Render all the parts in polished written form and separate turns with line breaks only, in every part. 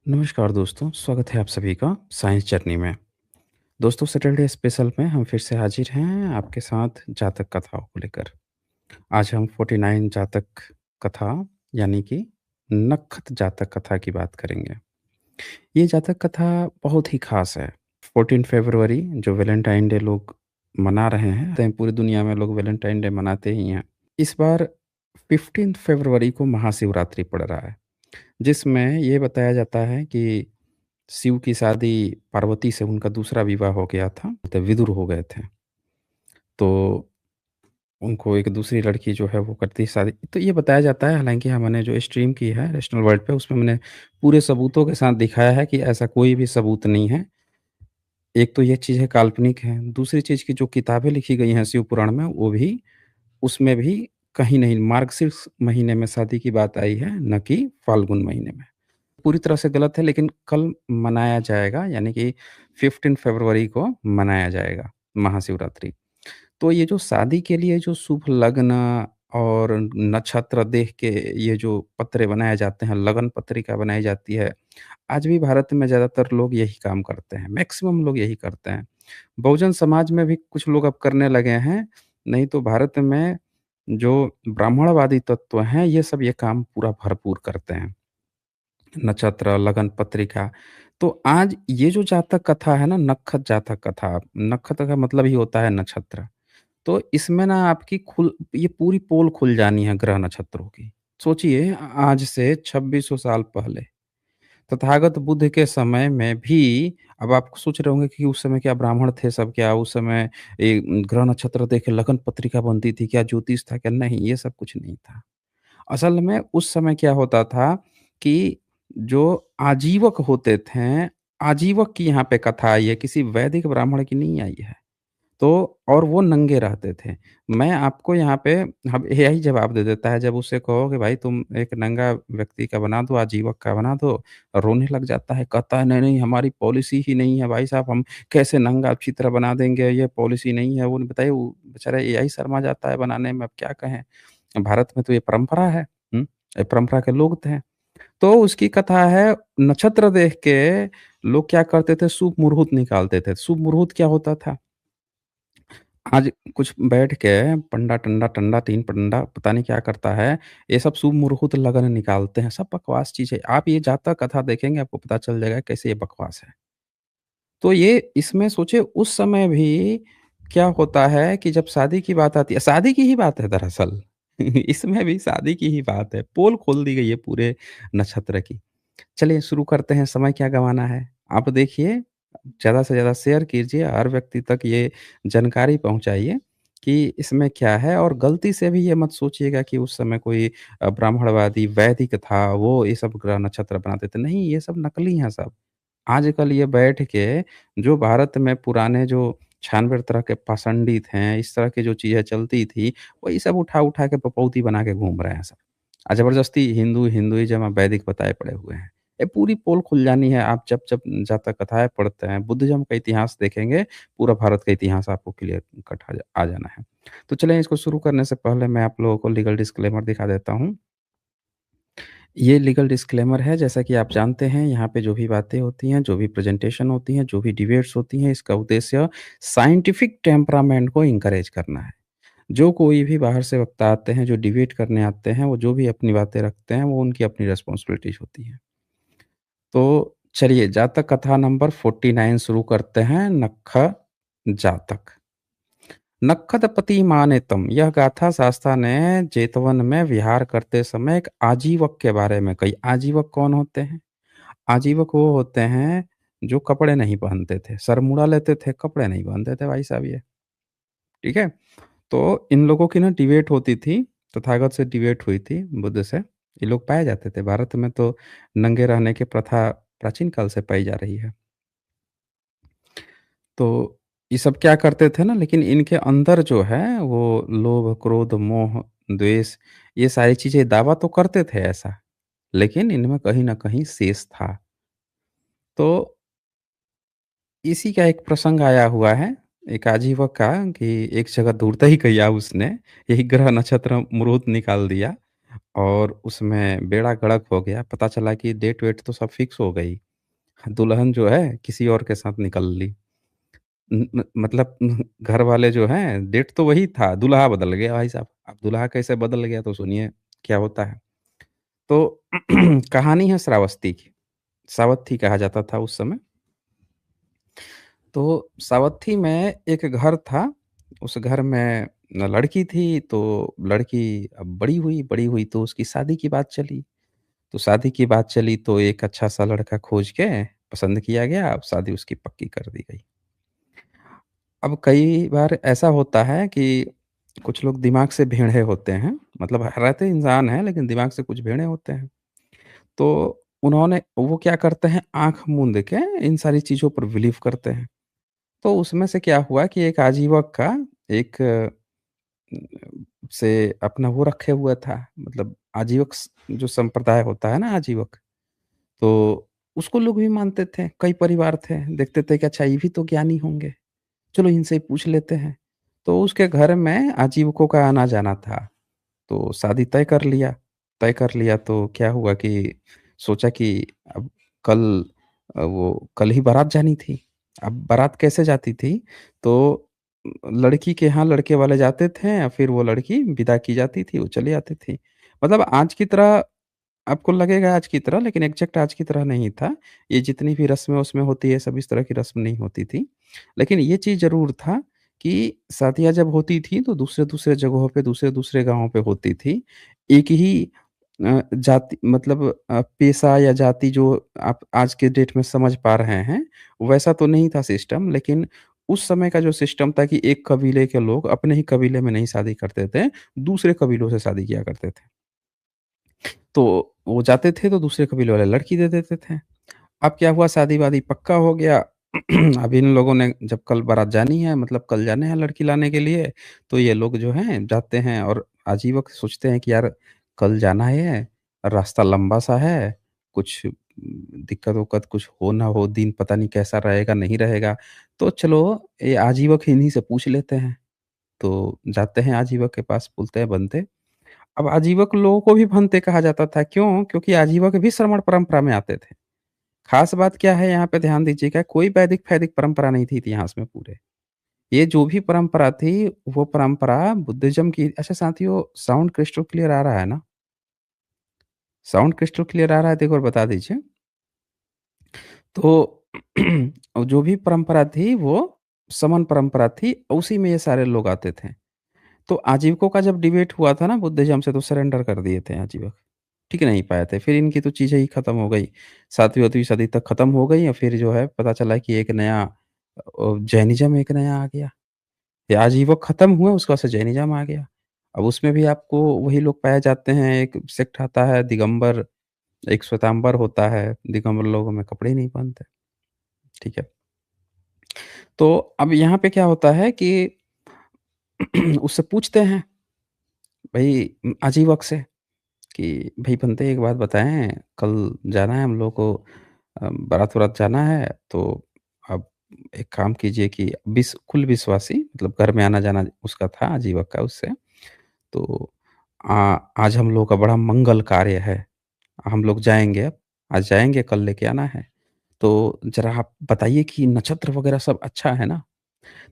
नमस्कार दोस्तों, स्वागत है आप सभी का साइंस जर्नी में। दोस्तों सैटरडे स्पेशल में हम फिर से हाजिर हैं आपके साथ जातक कथाओं को लेकर। आज हम 49 जातक कथा यानी कि नक्खत जातक कथा की बात करेंगे। ये जातक कथा बहुत ही ख़ास है। 14 फ़रवरी जो वैलेंटाइन डे लोग मना रहे हैं, तो पूरी दुनिया में लोग वैलेंटाइन डे मनाते ही हैं। इस बार 15 फ़रवरी को महाशिवरात्रि पड़ रहा है, जिसमें ये बताया जाता है कि शिव की शादी पार्वती से उनका दूसरा विवाह हो गया था, तो विदुर हो गए थे। तो उनको एक दूसरी लड़की जो है वो करती है शादी। तो ये बताया जाता है, हालाँकि हमने जो स्ट्रीम की है नेशनल वर्ल्ड पे, उसमें मैंने पूरे सबूतों के साथ दिखाया है कि ऐसा कोई भी सबूत नहीं है। एक तो ये चीज़ है काल्पनिक है, दूसरी चीज़ की जो किताबें लिखी गई हैं शिव पुराण में, वो भी उसमें भी कहीं नहीं मार्गशीर्ष महीने में शादी की बात आई है, ना कि फाल्गुन महीने में। पूरी तरह से गलत है, लेकिन कल मनाया जाएगा, यानी कि 15 फरवरी को मनाया जाएगा महाशिवरात्रि। तो ये जो शादी के लिए जो शुभ लग्न और नक्षत्र देख के ये जो पत्रे बनाए जाते हैं, लगन पत्रिका बनाई जाती है, आज भी भारत में ज़्यादातर लोग यही काम करते हैं, मैक्सिमम लोग यही करते हैं। बहुजन समाज में भी कुछ लोग अब करने लगे हैं, नहीं तो भारत में जो ब्राह्मणवादी तत्व हैं, ये सब ये काम पूरा भरपूर करते हैं। नक्षत्र, लगन पत्रिका। तो आज ये जो जातक कथा है ना, नक्खत जातक कथा, नक्खत का मतलब ही होता है नक्षत्र। तो इसमें ना आपकी ये पूरी पोल खुल जानी है ग्रह नक्षत्रों की। सोचिए आज से 2600 साल पहले तथागत बुद्ध के समय में भी, अब आप सोच रहे होंगे कि उस समय क्या ब्राह्मण थे सब, क्या उस समय ग्रह नक्षत्र देख के लगन पत्रिका बनती थी, क्या ज्योतिष था क्या? नहीं, ये सब कुछ नहीं था। असल में उस समय क्या होता था कि जो आजीवक होते थे, आजीवक की यहाँ पे कथा आई है, किसी वैदिक ब्राह्मण की नहीं आई है। तो और वो नंगे रहते थे। मैं आपको यहाँ पे अब एआई जवाब दे देता है, जब उससे कहो कि भाई तुम एक नंगा व्यक्ति का बना दो, आजीवक का बना दो, रोने लग जाता है, कहता है नहीं-नहीं हमारी पॉलिसी ही नहीं है भाई साहब, हम कैसे नंगा चित्र बना देंगे, ये पॉलिसी नहीं है। वो बताइए, वो बेचारा एआई शर्मा जाता है बनाने में, अब क्या कहें? भारत में तो ये परंपरा है। हुँ, ये परंपरा के लोग थे। तो उसकी कथा है, नक्षत्र देख के लोग क्या करते थे, शुभ मुहूर्त निकालते थे। शुभ मुहूर्त क्या होता था? आज कुछ बैठ के पंडा टंडा टंडा 3 पंडा पता नहीं क्या करता है, ये सब शुभ मुहूर्त लगन निकालते हैं, सब बकवास चीज़ है। आप ये जातक कथा देखेंगे आपको पता चल जाएगा कैसे ये बकवास है। तो ये इसमें सोचिए उस समय भी क्या होता है कि जब शादी की बात आती है, शादी की ही बात है दरअसल। इसमें भी शादी की ही बात है, पोल खोल दी गई है पूरे नक्षत्र की। चलिए शुरू करते हैं, समय क्या गँवाना है। आप देखिए, ज़्यादा से ज़्यादा शेयर कीजिए, हर व्यक्ति तक ये जानकारी पहुँचाइए कि इसमें क्या है, और गलती से भी ये मत सोचिएगा कि उस समय कोई ब्राह्मणवादी वैदिक था, वो ये सब ग्रह नक्षत्र बनाते थे। नहीं, ये सब नकली हैं सब। आजकल ये बैठ के जो भारत में पुराने जो 96 तरह के पाषंडित हैं, इस तरह की जो चीज़ें चलती थी, वही सब उठा-उठा के पपौती बना के घूम रहे हैं सब। ज़बरदस्ती हिंदुइज़्म अब वैदिक बताए पड़े हुए हैं। ये पूरी पोल खुल जानी है, आप जब-जब जातक कथाएँ पढ़ते हैं, बुद्धिज़्म का इतिहास देखेंगे, पूरा भारत का इतिहास आपको क्लियर कट आ जाना है। तो चलें, इसको शुरू करने से पहले मैं आप लोगों को लीगल डिस्क्लेमर दिखा देता हूँ। ये लीगल डिस्क्लेमर है, जैसा कि आप जानते हैं, यहाँ पे जो भी बातें होती हैं, जो भी प्रेज़ेंटेशन होती हैं, जो भी डिबेट्स होती हैं, इसका उद्देश्य साइंटिफ़िक टेम्परामेंट को एनकरेज करना है। जो कोई भी बाहर से वक्ता आते हैं, जो डिबेट करने आते हैं, वो जो भी अपनी बातें रखते हैं, वो उनकी अपनी रिस्पॉन्सिबिलिटीज़ होती हैं। तो चलिए, जातक कथा नंबर 49 शुरू करते हैं, नक्ख जातक। नक्खदपति मानेतम, यह गाथा शास्ता ने जेतवन में विहार करते समय एक आजीवक के बारे में कही। आजीवक कौन होते हैं? आजीवक वो होते हैं जो कपड़े नहीं पहनते थे, सर मुड़ा लेते थे, कपड़े नहीं पहनते थे भाई साहब ये, ठीक है? तो इन लोगों की ना डिबेट होती थी, तथागत से डिबेट हुई थी बुद्ध से। ये लोग पाए जाते थे, भारत में तो नंगे रहने की प्रथा प्राचीन काल से पाई जा रही है। तो ये सब क्या करते थे ना, लेकिन इनके अंदर जो है वो लोभ, क्रोध, मोह, द्वेष, ये सारी चीज़ें दावा तो करते थे ऐसा, लेकिन इनमें कहीं न कहीं शेष था। तो इसी का एक प्रसंग आया हुआ है, एक आजीवक का, कि एक जगह ढूँढते ही कहिया उसने, यही ग्रह नक्षत्र मुहूर्त निकाल दिया। और उसमें बेड़ा गर्क हो गया। पता चला कि डेट-वेट तो सब फिक्स हो गई। दुल्हन जो है किसी और के साथ निकल ली। मतलब घर वाले जो हैं डेट तो वही था, दूल्हा बदल गया भाई साहब। अब दूल्हा कैसे बदल गया तो सुनिए क्या होता है। तो कहानी है श्रावस्ती की। सावत्थी कहा जाता था उस समय। तो सावत्थी में एक घर था, उस घर में लड़की थी, तो लड़की अब बड़ी हुई तो उसकी शादी की बात चली। तो शादी की बात चली तो एक अच्छा-सा लड़का खोज के पसंद किया गया, अब शादी उसकी पक्की कर दी गई। अब कई बार ऐसा होता है कि कुछ लोग दिमाग से भेड़े होते हैं, मतलब रहते इंसान हैं लेकिन दिमाग से कुछ भेड़े होते हैं। तो उन्होंने वो क्या करते हैं आँख मूंद के इन सारी चीज़ों पर बिलीव करते हैं। तो उसमें से क्या हुआ कि एक आजीवक का एक से अपना वो रखे हुआ था मतलब आजीवक जो संप्रदाय होता है ना आजीवक, तो उसको लोग भी मानते थे। कई परिवार थे, देखते थे कि अच्छा ये भी तो ज्ञानी होंगे, चलो इनसे ही पूछ लेते हैं। तो उसके घर में आजीवकों का आना-जाना था, तो शादी तय कर लिया तो क्या हुआ कि सोचा कि अब कल वो कल ही बारात जानी थी। अब बारात कैसे जाती थी, तो लड़की के यहाँ लड़के वाले जाते थे या फिर वो लड़की विदा की जाती थी, वो चली आती थी। मतलब आज की तरह आपको लगेगा आज की तरह लेकिन एग्ज़ैक्ट आज की तरह नहीं था। ये जितनी भी रस्में-वस्में होती है सब इस तरह की रस्म नहीं होती थी। लेकिन ये चीज़ ज़रूर था कि शादियाँ जब होती थी तो दूसरे-दूसरे जगहों पे, दूसरे-दूसरे गाँवों पे होती थी। एक ही जाति मतलब पेशा या जाति जो आप आज के डेट में समझ पा रहे हैं, वैसा तो नहीं था सिस्टम लेकिन उस समय का जो सिस्टम था कि एक कबीले के लोग अपने ही कबीले में नहीं शादी करते थे, दूसरे कबीलों से शादी किया करते थे। तो वो जाते थे तो दूसरे कबीले वाले लड़की दे देते थे। अब क्या हुआ शादी-वादी पक्का हो गया। अब इन लोगों ने जब कल बारात जानी है मतलब कल जाने हैं लड़की लाने के लिए, तो ये लोग जो हैं जाते हैं और अजीबक सोचते हैं कि यार कल जाना है, रास्ता लंबा-सा है, कुछ दिक्कत-विक्कत कुछ हो ना हो, दिन पता नहीं कैसा रहेगा, नहीं रहेगा। तो चलो ये आजीवक इन्हीं से पूछ लेते हैं। तो जाते हैं आजीवक के पास, बोलते हैं बनते। अब आजीवक लोगों को भी भंते कहा जाता था, क्यों? क्योंकि आजीवक भी श्रमण परंपरा में आते थे। ख़ास बात क्या है यहाँ पे ध्यान दीजिएगा, कोई वैदिक-फैदिक परंपरा नहीं थी इतिहास में पूरे। ये जो भी परंपरा थी, वो परंपरा बुद्धिज़्म की अच्छा साथियों साउंड क्रिस्टल क्लियर आ रहा है ना? साउंड क्रिस्टल क्लियर आ रहा है तो एक बार बता दीजिए। तो जो भी परंपरा थी वो समन परंपरा थी, उसी में ये सारे लोग आते थे। तो आजीवकों का जब डिबेट हुआ था ना बुद्धिज़्म से तो सरेंडर कर दिए थे आजीवक। टिक नहीं पाए थे। फिर इनकी तो चीज़ें ही खत्म हो गई। 7वीं-8वीं सदी तक खत्म हो गई और फिर जो है पता चला कि एक नया जैनिज़्म एक नया आ गया। ये आजीवक खत्म हुए उसके बाद से जैनिज़्म आ गया। अब उसमें भी आपको वही लोग पाए जाते हैं, एक सेक्ट आता है दिगंबर, एक श्वेतांबर होता है। दिगंबर लोगों में कपड़े ही नहीं पहनते। ठीक है। तो अब यहाँ पे क्या होता है कि उससे पूछते हैं भई आजीवक से कि भई बंदे एक बात बताएँ, कल जाना है हम लोग को बारात-वारात जाना है, तो आप एक काम कीजिए कि कुल विश्वासी मतलब घर में आना-जाना उसका था आजीवक का उससे, तो आज हम लोग का बड़ा मंगल कार्य है, हम लोग जाएँगे अब, आज जाएँगे, कल लेके आना है। तो ज़रा आप बताइए कि नक्षत्र वगैरह सब अच्छा है ना?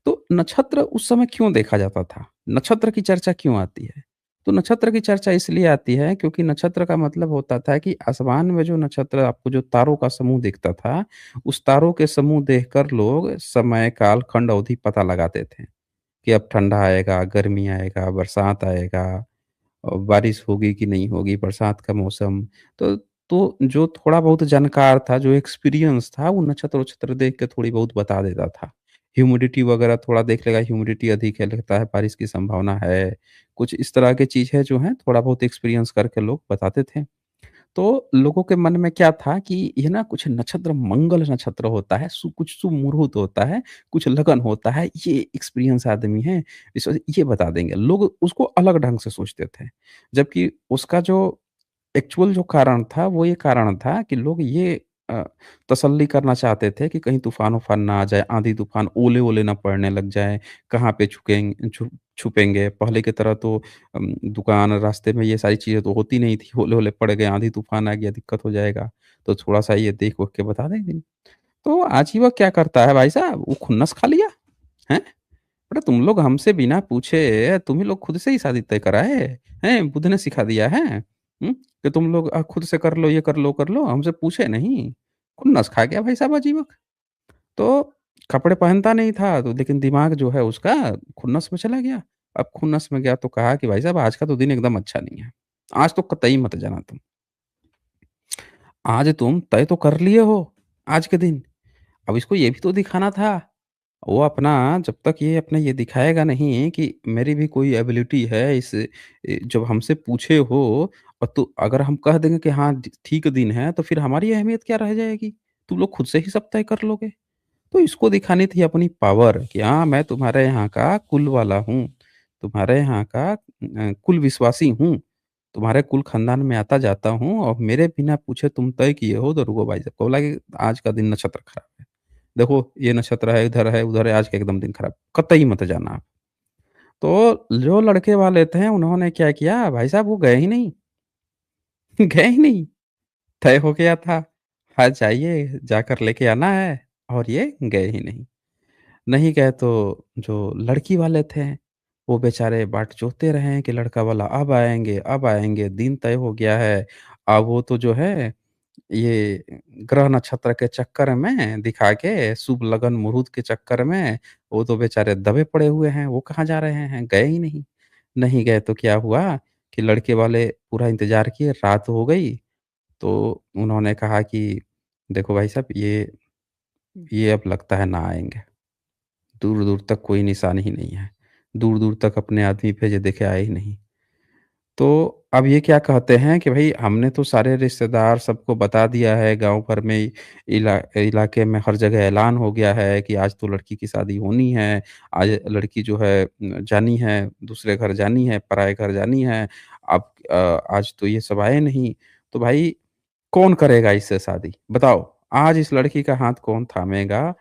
तो नक्षत्र उस समय क्यों देखा जाता था? नक्षत्र की चर्चा क्यों आती है? तो नक्षत्र की चर्चा इसलिए आती है क्योंकि नक्षत्र का मतलब होता था कि आसमान में जो नक्षत्र आपको जो तारों का समूह दिखता था, उस तारों के समूह देखकर लोग समय, काल, खंड, अवधि पता लगाते थे कि अब ठंडा आएगा, गर्मी आएगा, बरसात आएगा बारिश होगी कि नहीं होगी, बरसात का मौसम। तो जो थोड़ा बहुत जानकार था, जो एक्सपीरियंस था, वो नक्षत्र-वक्षत्र देख के थोड़ी बहुत बता देता था। ह्यूमिडिटी वगैरह थोड़ा देख लेगा, ह्यूमिडिटी अधिक है, लगता है बारिश की संभावना है। कुछ इस तरह की चीज़ें जो हैं, थोड़ा बहुत एक्सपीरियंस करके लोग बताते थे। तो लोगों के मन में क्या था कि ये ना कुछ नक्षत्र मंगल नक्षत्र होता है, कुछ शुभ मुहूर्त होता है, कुछ लगन होता है, ये एक्सपीरियंस आदमी है, ये बता देंगे। लोग उसको अलग ढंग से सोचते थे। जबकि उसका जो एक्चुअल जो कारण था, वो ये कारण था कि लोग ये अ, तसल्ली करना चाहते थे कि कहीं तूफ़ान-वूफ़ान ना आ जाए, आँधी-तूफ़ान, ओले-वोले ना पड़ने लग जाएँ, कहाँ पे छुपेंगे। पहले की तरह तो दुकान, रास्ते में ये सारी चीज़ें तो होती नहीं थी, ओले-वोले पड़ गए, आँधी-तूफ़ान आ गया, दिक्कत हो जाएगा। तो थोड़ा-सा ये देख-वेख के बता देंगे। तो आजीवन क्या करता है भाई साहब, वो खुन्नस खा लिया, हैं? अरे तुम लोग हमसे बिना पूछे तुम ही लोग खुद से ही शादी तय कराए, हैं? बुध ने सिखा दिया है, कि तुम लोग खुद से कर लो, ये कर लो, हमसे पूछे नहीं। खुन्नस खा गया भाई साहब अजीबक। तो कपड़े पहनता नहीं था तो लेकिन दिमाग जो है उसका खुन्नस में चला गया। अब खुन्नस में गया तो कहा कि भाई साहब आज का तो दिन एकदम अच्छा नहीं है। आज तो कतई मत जाना तुम। आज तुम तय तो कर लिए हो, आज के दिन। अब इसको ये भी तो दिखाना था। वो अपना जब तक ये अपना ये दिखाएगा नहीं कि मेरी भी कोई एबिलिटी है जब हमसे पूछे हो और तो अगर हम कह देंगे कि हाँ, ठीक दिन है तो फिर हमारी अहमियत क्या रह जाएगी? तुम लोग खुद से ही सब तय कर लोगे। तो इसको दिखानी थी अपनी पावर कि हाँ, मैं तुम्हारे यहाँ का कुल वाला हूँ, तुम्हारे यहाँ का कुल विश्वासी हूँ, तुम्हारे कुल खानदान में आता-जाता हूँ और मेरे बिना पूछे तुम तय किए हो तो रुको भाई साहब को बोला कि आज का दिन नक्षत्र खराब है। देखो ये नक्षत्र है, उधर है, आज का एकदम दिन खराब, कतई मत जाना आप। तो जो लड़के वाले थे उन्होंने क्या किया भाई साहब वो गए ही नहीं, गए ही नहीं, तय हो गया था, आज जाइए जाकर लेके आना है और ये गए ही नहीं। नहीं गए तो जो लड़की वाले थे, वो बेचारे बाट जोहते रहे कि लड़का वाला अब आएँगे, दिन तय हो गया है। अब वो तो जो है ये ग्रह नक्षत्र के चक्कर में दिखा के शुभ लगन मुहूर्त के चक्कर में वो तो बेचारे दबे पड़े हुए हैं, वो कहाँ जा रहे हैं? गए ही नहीं। नहीं गए तो क्या हुआ कि लड़के वाले पूरा इंतज़ार किए, रात हो गई, तो उन्होंने कहा कि देखो भाई साहब ये अब लगता है ना आएँगे। दूर-दूर तक कोई निशान ही नहीं है। दूर-दूर तक अपने आदमी भेजे देखे आए ही नहीं। तो अब ये क्या कहते हैं कि भई हमने तो सारे रिश्तेदार सबको बता दिया है, गाँव भर में इलाके में हर जगह ऐलान हो गया है कि आज तो लड़की की शादी होनी है। आज लड़की जो है जानी है, दूसरे घर जानी है, पराए घर जानी है। अब आज तो ये सब आए नहीं, तो भाई कौन करेगा इससे शादी? बताओ, आज इस लड़की का हाथ कौन थामेगा?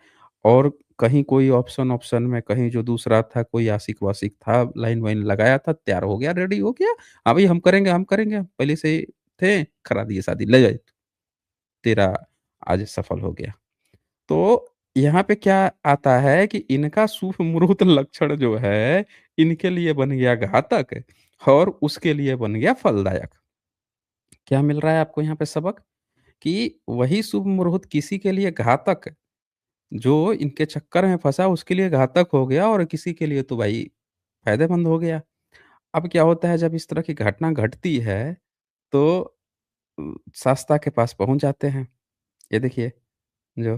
और कहीं कोई ऑप्शन-वॉप्शन में कहीं जो दूसरा था, कोई आशिक-वाशिक था, लाइन-वाइन लगाया था, तैयार हो गया, रेडी हो गया। हाँ, भई हम करेंगे, हम करेंगे। पहले से ही थे, करा दिए शादी, ले जा तेरा आज सफल हो गया। तो यहाँ पे क्या आता है कि इनका शुभ मुहूर्त लक्षण जो है, इनके लिए बन गया घातक और उसके लिए बन गया फलदायक। क्या मिल रहा है आपको यहाँ पे सबक? कि वही शुभ मुहूर्त किसी के लिए घातक, जो इनके चक्कर में फँसा उसके लिए घातक हो गया और किसी के लिए तो भाई फ़ायदेमंद हो गया। अब क्या होता है जब इस तरह की घटना घटती है तो शास्ता के पास पहुँच जाते हैं। ये देखिए जो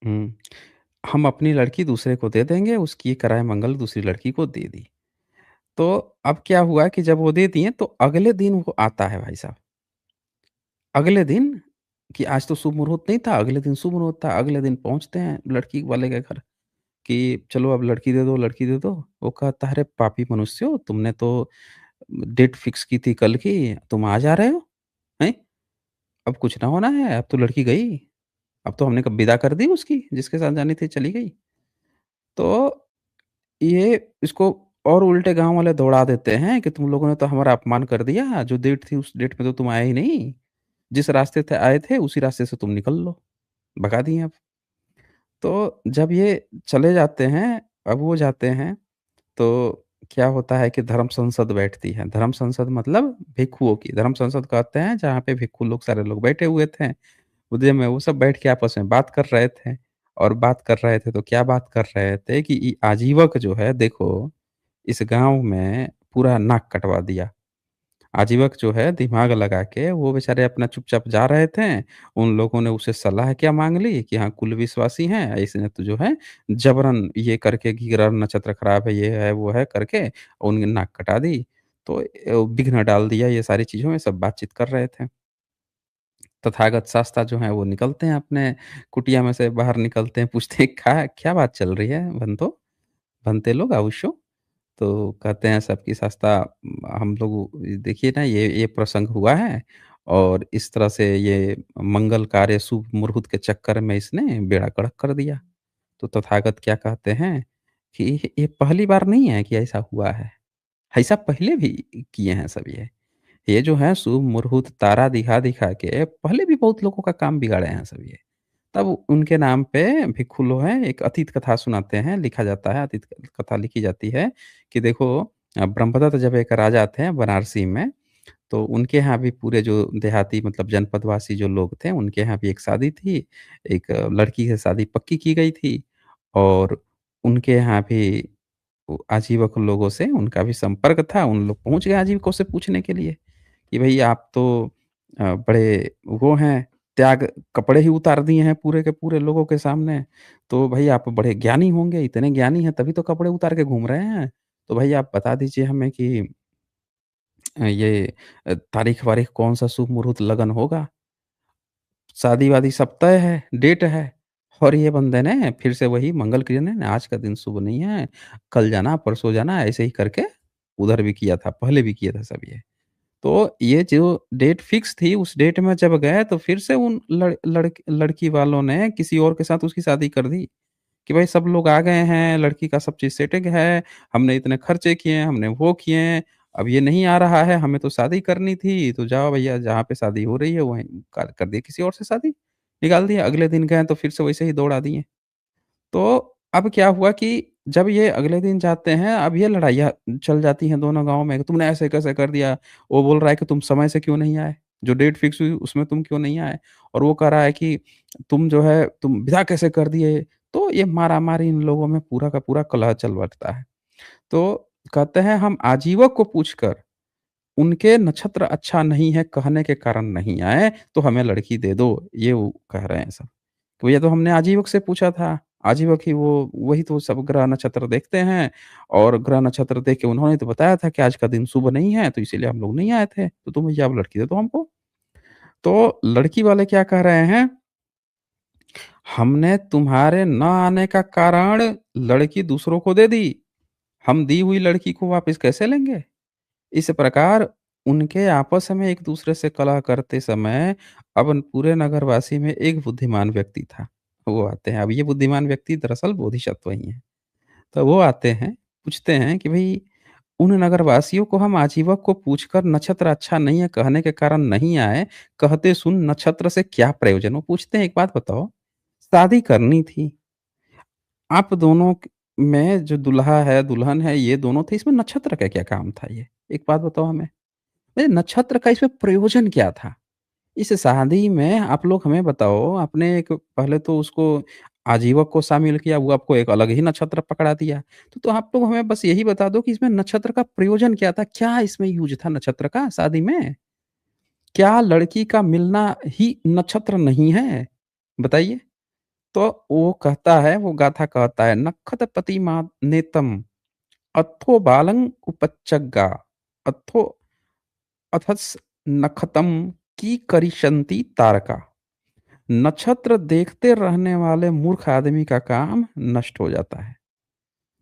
हुँ, हम अपनी लड़की दूसरे को दे देंगे, उसकी कराए मंगल दूसरी लड़की को दे दी। तो अब क्या हुआ कि जब वो दे दिए तो अगले दिन वो आता है भाई साहब। अगले दिन कि आज तो शुभ मुहूर्त नहीं था, अगले दिन शुभ मुहूर्त था, अगले दिन पहुँचते हैं लड़की वाले के घर कि चलो अब लड़की दे दो, लड़की दे दो। वो कहता है, "अरे पापी मनुष्यों, तुमने तो डेट फिक्स की थी कल की, तुम आज आ रहे हो? हैं? अब कुछ ना होना है, अब तो लड़की गई, अब तो हमने कब विदा कर दी उसकी, जिसके साथ जानी थी चली गई।" तो ये इसको और उल्टे गाँव वाले दौड़ा देते हैं कि तुम लोगों ने तो हमारा अपमान कर दिया, जो डेट थी उस डेट में तो तुम आए ही नहीं। जिस रास्ते से आए थे उसी रास्ते से तुम निकल लो, भगा दिए अब। तो जब ये चले जाते हैं, अब वो जाते हैं, तो क्या होता है कि धर्म संसद बैठती है। धर्म संसद मतलब भिक्षुओं की, धर्म संसद कहते हैं जहाँ पे भिक्षु लोग सारे लोग बैठे हुए थे। उदय में वो सब बैठ के आपस में बात कर रहे थे और बात कर रहे थे तो क्या बात कर रहे थे कि आजीवक जो है देखो, इस गाँव में पूरा नाक कटवा दिया। आजीवक जो है दिमाग लगा के वो बेचारे अपना चुपचाप जा रहे थे। उन लोगों ने उससे सलाह क्या माँग ली कि हाँ, कुल विश्वासी हैं, इसने तो जो है जबरन ये करके कि ग्रह नक्षत्र खराब है, ये है, वो है करके उनकी नाक कटा दी। तो विघ्न डाल दिया ये सारी चीज़ों में, सब बातचीत कर रहे थे। तथागत शास्ता जो हैं वो निकलते हैं अपने कुटिया में से बाहर निकलते हैं, पूछते हैं क्या क्या बात चल रही है भंतो? भंते लोग आवुषो? तो कहते हैं सबकी शास्ता हम लोग देखिए ना ये प्रसंग हुआ है और इस तरह से ये मंगल कार्य शुभ मुहूर्त के चक्कर में इसने बेड़ा गर्क कर दिया। तो तथागत क्या कहते हैं कि ये पहली बार नहीं है कि ऐसा हुआ है, ऐसा पहले भी किए हैं सब ये। ये जो है शुभ मुहूर्त तारा दिखा-दिखा के पहले भी बहुत लोगों का काम बिगाड़े हैं सब ये। तब उनके नाम पे भिक्खु लोग हैं, एक अतीत कथा सुनाते हैं, लिखा जाता है, अतीत कथा लिखी जाती है कि देखो ब्रह्मदत्त जब एक राजा थे बनारसी में, तो उनके यहाँ भी पूरे जो देहाती मतलब जनपदवासी जो लोग थे, उनके यहाँ भी एक शादी थी। एक लड़की से शादी पक्की की गई थी और उनके यहाँ भी आजीवक लोगों से उनका भी संपर्क था। उन लोग पहुँच गए आजीविकों से पूछने के लिए कि भई आप तो बड़े वो हैं, त्याग कपड़े ही उतार दिए हैं पूरे के पूरे लोगों के सामने। तो भई आप बड़े ज्ञानी होंगे, इतने ज्ञानी हैं तभी तो कपड़े उतार के घूम रहे हैं। तो भई आप बता दीजिए हमें कि ये तारीख-वारीख कौन-सा शुभ मुहूर्त लगन होगा? शादी-वादी सब तय है, डेट है और ये बंदे ने फिर से वही मंगल क्रिया ने आज का दिन शुभ नहीं है, कल जाना, परसों जाना ऐसे ही करके उधर भी किया था, पहले भी किया था सब ये। तो ये जो डेट फिक्स थी, उस डेट में जब गए तो फिर से उन लड़की वालों ने किसी और के साथ उसकी शादी कर दी, कि भाई सब लोग आ गए हैं, लड़की का सब चीज़ सेटिंग है, हमने इतने खर्चे किए हैं, हमने वो किए हैं, अब ये नहीं आ रहा है, हमें तो शादी करनी थी, तो जाओ भैया जहाँ पे शादी हो रही है वहीं कर दिए किसी और से शादी, निकाल दिया। अगले दिन गए तो फिर से वैसे ही दौड़ा दिए। तो अब क्या हुआ कि जब ये अगले दिन जाते हैं, अब ये लड़ाइयाँ चल जाती हैं दोनों गाँव में कि तुमने ऐसे कैसे कर दिया? वो बोल रहा है कि तुम समय से क्यों नहीं आए? जो डेट फिक्स हुई उसमें तुम क्यों नहीं आए? और वो कह रहा है कि तुम जो है तुम विदा कैसे कर दिए? तो ये मारा-मारी इन लोगों में पूरा का पूरा कलह चल बटता है। तो कहते हैं हम आजीवक को पूछकर उनके नक्षत्र अच्छा नहीं है कहने के कारण नहीं आए, तो हमें लड़की दे दो, ये वो कह रहे हैं सब। तो ये तो हमने आजीवक से पूछा था, आजीवक ही वो वही तो सब ग्रह नक्षत्र देखते हैं और ग्रह नक्षत्र देख के उन्होंने तो बताया था कि आज का दिन शुभ नहीं है, तो इसीलिए हम लोग नहीं आए थे, तो तुम भैया अब लड़की दे दो हमको। तो लड़की वाले क्या कह रहे हैं, हमने तुम्हारे ना आने का कारण लड़की दूसरों को दे दी, हम दी हुई लड़की को वापस कैसे लेंगे? इस प्रकार उनके आपस में एक-दूसरे से कलह करते समय अब पूरे नगरवासी में एक बुद्धिमान व्यक्ति था। वो आते हैं, अब ये बुद्धिमान व्यक्ति दरअसल बोधिसत्व ही हैं। तो वो आते हैं, पूछते हैं कि भई उन नगरवासियों को हम आजीवक को पूछकर नक्षत्र अच्छा नहीं है कहने के कारण नहीं आए, कहते सुन नक्षत्र से क्या प्रयोजन? वो पूछते हैं एक बात बताओ, शादी करनी थी, आप दोनों क में जो दूल्हा है, दुल्हन है ये दोनों थे, इसमें नक्षत्र का क्या काम था ये? एक बात बताओ हमें। ये नक्षत्र का इसमें प्रयोजन क्या था? इस शादी में आप लोग हमें बताओ, आपने एक पहले तो उसको आजीवक को शामिल किया, वो आपको एक अलग ही नक्षत्र पकड़ा दिया। तो आप लोग हमें बस यही बता दो कि इसमें नक्षत्र का प्रयोजन क्या था? क्या इसमें यूज़ था नक्षत्र का शादी में? क्या लड़की का मिलना ही नक्षत्र नहीं है? बताइए। तो वो कहता है, वो गाथा कहता है, "नक्षत्रपति मा नेतम अथो बालं उपच्चगा अथो अथस नखतम की करिष्यन्ति तारका।" नक्षत्र देखते रहने वाले मूर्ख आदमी का काम नष्ट हो जाता है।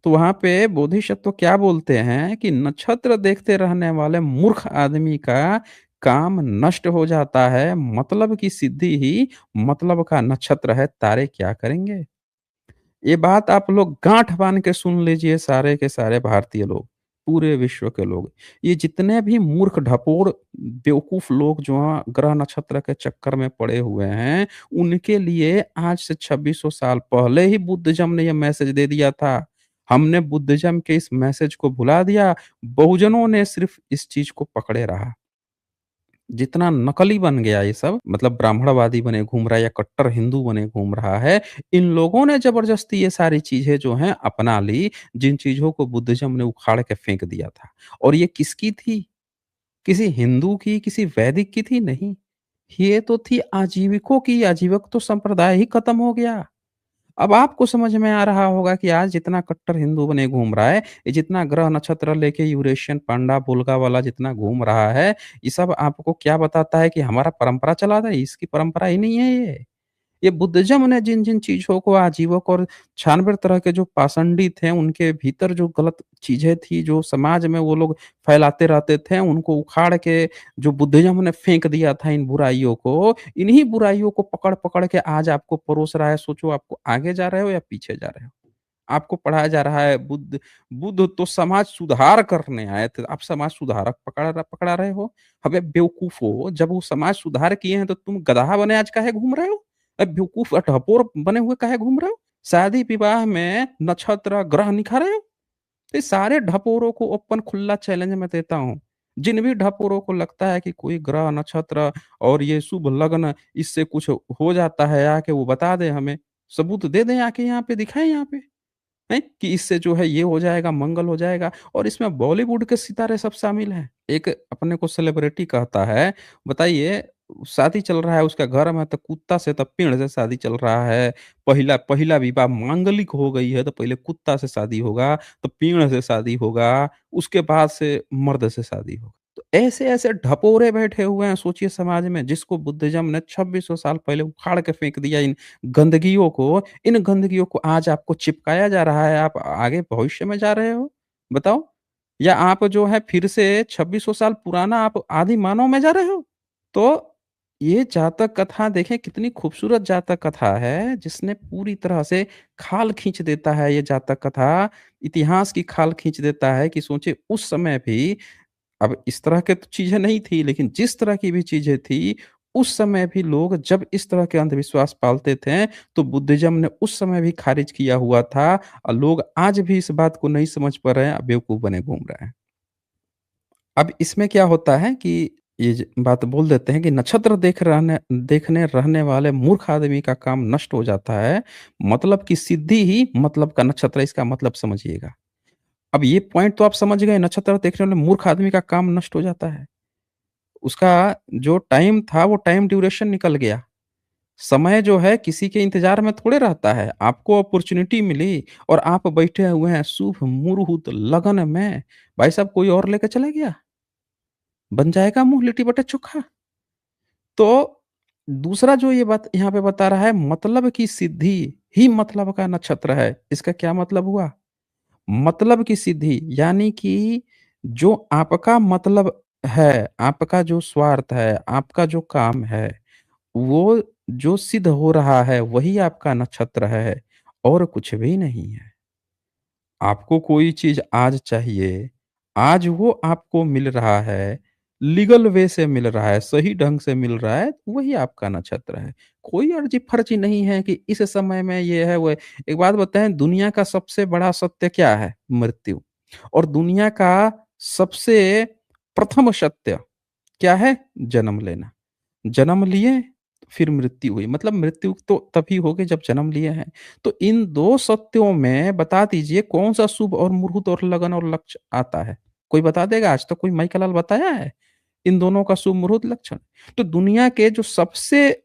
तो वहाँ पे बोधिसत्व क्या बोलते हैं कि नक्षत्र देखते रहने वाले मूर्ख आदमी का काम नष्ट हो जाता है, मतलब की सिद्धि ही मतलब का नक्षत्र है, तारे क्या करेंगे? ये बात आप लोग गाँठ बाँध के सुन लीजिए सारे के सारे भारतीय लोग, पूरे विश्व के लोग। ये जितने भी मूर्ख ढपोर बेवकूफ़ लोग जो ग्रह नक्षत्र के चक्कर में पड़े हुए हैं, उनके लिए आज से 2600 साल पहले ही बुद्धिज़्म ने ये मैसेज दे दिया था। हमने बुद्धिज़्म के इस मैसेज को भुला दिया, बहुजनों ने सिर्फ़ इस चीज़ को पकड़े रहा। जितना नकली बन गया ये सब मतलब ब्राह्मणवादी बने घूम रहा है या कट्टर हिंदू बने घूम रहा है, इन लोगों ने ज़बरदस्ती ये सारी चीज़ें जो हैं अपना ली, जिन चीज़ों को बुद्धिज़्म ने उखाड़ के फेंक दिया था। और ये किसकी थी? किसी हिंदू की, किसी वैदिक की थी? नहीं। ये तो थी आजीविकों की, आजीवक तो संप्रदाय ही खत्म हो गया। अब आपको समझ में आ रहा होगा कि आज जितना कट्टर हिंदू बने घूम रहा है, ये जितना ग्रह नक्षत्र लेके यूरेशियन पांडा वोल्गा वाला जितना घूम रहा है, ये सब आपको क्या बताता है कि हमारा परंपरा चला रहा है, इसकी परंपरा ही नहीं है ये। ये बुद्धिज़्म ने जिन-जिन चीज़ों को आजीवक और 96 तरह के जो पाषंडित हैं, उनके भीतर जो गलत चीज़ें थी, जो समाज में वो लोग फैलाते रहते थे, उनको उखाड़ के जो बुद्धिज़्म ने फेंक दिया था इन बुराइयों को, इन्हीं बुराइयों को पकड़-पकड़ के आज आपको परोस रहा है। सोचो आपको आगे जा रहे हो या पीछे जा रहे हो? आपको पढ़ाया जा रहा है बुद्ध बुद्ध तो समाज सुधार करने आए थे, आप समाज सुधारक पकड़ा रहे हो। अबे बेवकूफ़ो, जब वो समाज सुधार किए हैं तो तुम गधा बने आज काहे घूम रहे हो? बेवकूफ़ डहपोर बने हुए काहे घूम रहे हो? शादी-विवाह में नक्षत्र ग्रह निखारे हो? तो ये सारे ढपोरों को ओपन खुला चैलेंज मैं देता हूँ। जिन भी ढपोरों को लगता है कि कोई ग्रह, नक्षत्र और ये शुभ लग्न इससे कुछ हो जाता है, आके वो बता दें हमें। सबूत दे दें आके यहाँ पे, दिखाएँ यहाँ पे। हैं? कि इससे जो है ये हो जाएगा, मंगल हो जाएगा और इसमें बॉलीवुड के सितारे सब शामिल हैं। एक अपने को सेलिब्रिटी कहता है, बताइए शादी चल रहा है उसका घर में तो कुत्ता से तो पेड़ से शादी चल रहा है। पहला पहला विवाह मांगलिक हो गई है तो पहले कुत्ता से शादी होगा, तो पेड़ से शादी होगा, उसके बाद से मर्द से शादी होगा। तो ऐसे-ऐसे ढपोरे बैठे हुए हैं सोचिए समाज में जिसको बुद्धिज़्म ने 2600 साल पहले उखाड़ के फेंक दिया इन गंदगियों को। इन गंदगियों को आज आपको चिपकाया जा रहा है, आप आगे भविष्य में जा रहे हो? बताओ? या आप जो है फिर से 2600 साल पुराना आप आदि मानव में जा रहे हो? तो ये जातक कथा देखें कितनी खूबसूरत जातक कथा है, जिसने पूरी तरह से खाल खींच देता है ये जातक कथा, इतिहास की खाल खींच देता है कि सोचिए उस समय भी अब इस तरह के तो चीज़ें नहीं थी, लेकिन जिस तरह की भी चीज़ें थी, उस समय भी लोग जब इस तरह के अंधविश्वास पालते थे, तो बुद्धिज़्म ने उस समय भी खारिज किया हुआ था और लोग आज भी इस बात को नहीं समझ पा रहे हैं, बेवकूफ़ बने घूम रहे हैं। अब इसमें क्या होता है कि ये बात बोल देते हैं कि नक्षत्र देखने रहने वाले मूर्ख आदमी का काम नष्ट हो जाता है। मतलब की सिद्धि ही मतलब का नक्षत्र है, इसका मतलब समझिएगा। अब ये पॉइंट तो आप समझ गए, नक्षत्र देखने वाले मूर्ख आदमी का काम नष्ट हो जाता है। उसका जो टाइम था वो टाइम ड्यूरेशन निकल गया। समय जो है किसी के इंतज़ार में थोड़े रहता है। आपको अपॉर्च्युनिटी मिली और आप बैठे हुए हैं शुभ मुहूर्त लगन में। भाई साहब कोई और लेके चला गया, बन जाएगा मुँह लिट्टी-बटा-चोखा। तो दूसरा जो ये बात यहाँ पे बता रहा है मतलब की सिद्धि ही मतलब का नक्षत्र है। इसका क्या मतलब हुआ? मतलब की सिद्धि यानी कि जो आपका मतलब है, आपका जो स्वार्थ है, आपका जो काम है, वो जो सिद्ध हो रहा है, वही आपका नक्षत्र है और कुछ भी नहीं है। आपको कोई चीज़ आज चाहिए, आज वो आपको मिल रहा है, लीगल वे से मिल रहा है, सही ढंग से मिल रहा है, वही आपका नक्षत्र है। कोई अर्जी-फर्जी नहीं है कि इस समय में ये है, वो है। एक बात बताएँ दुनिया का सबसे बड़ा सत्य क्या है? मृत्यु। और दुनिया का सबसे प्रथम सत्य क्या है? जन्म लेना। जन्म लिए, फिर मृत्यु हुई। मतलब मृत्यु तो तभी होगी जब जन्म लिए हैं। तो इन 2 सत्यों में बता दीजिए कौन-सा शुभ और मुहूर्त और लगन और लक्ष्य आता है? कोई बता देगा? आज तक कोई माई का लाल बताया है? इन दोनों का शुभ मुहूर्त लक्षण? तो दुनिया के जो सबसे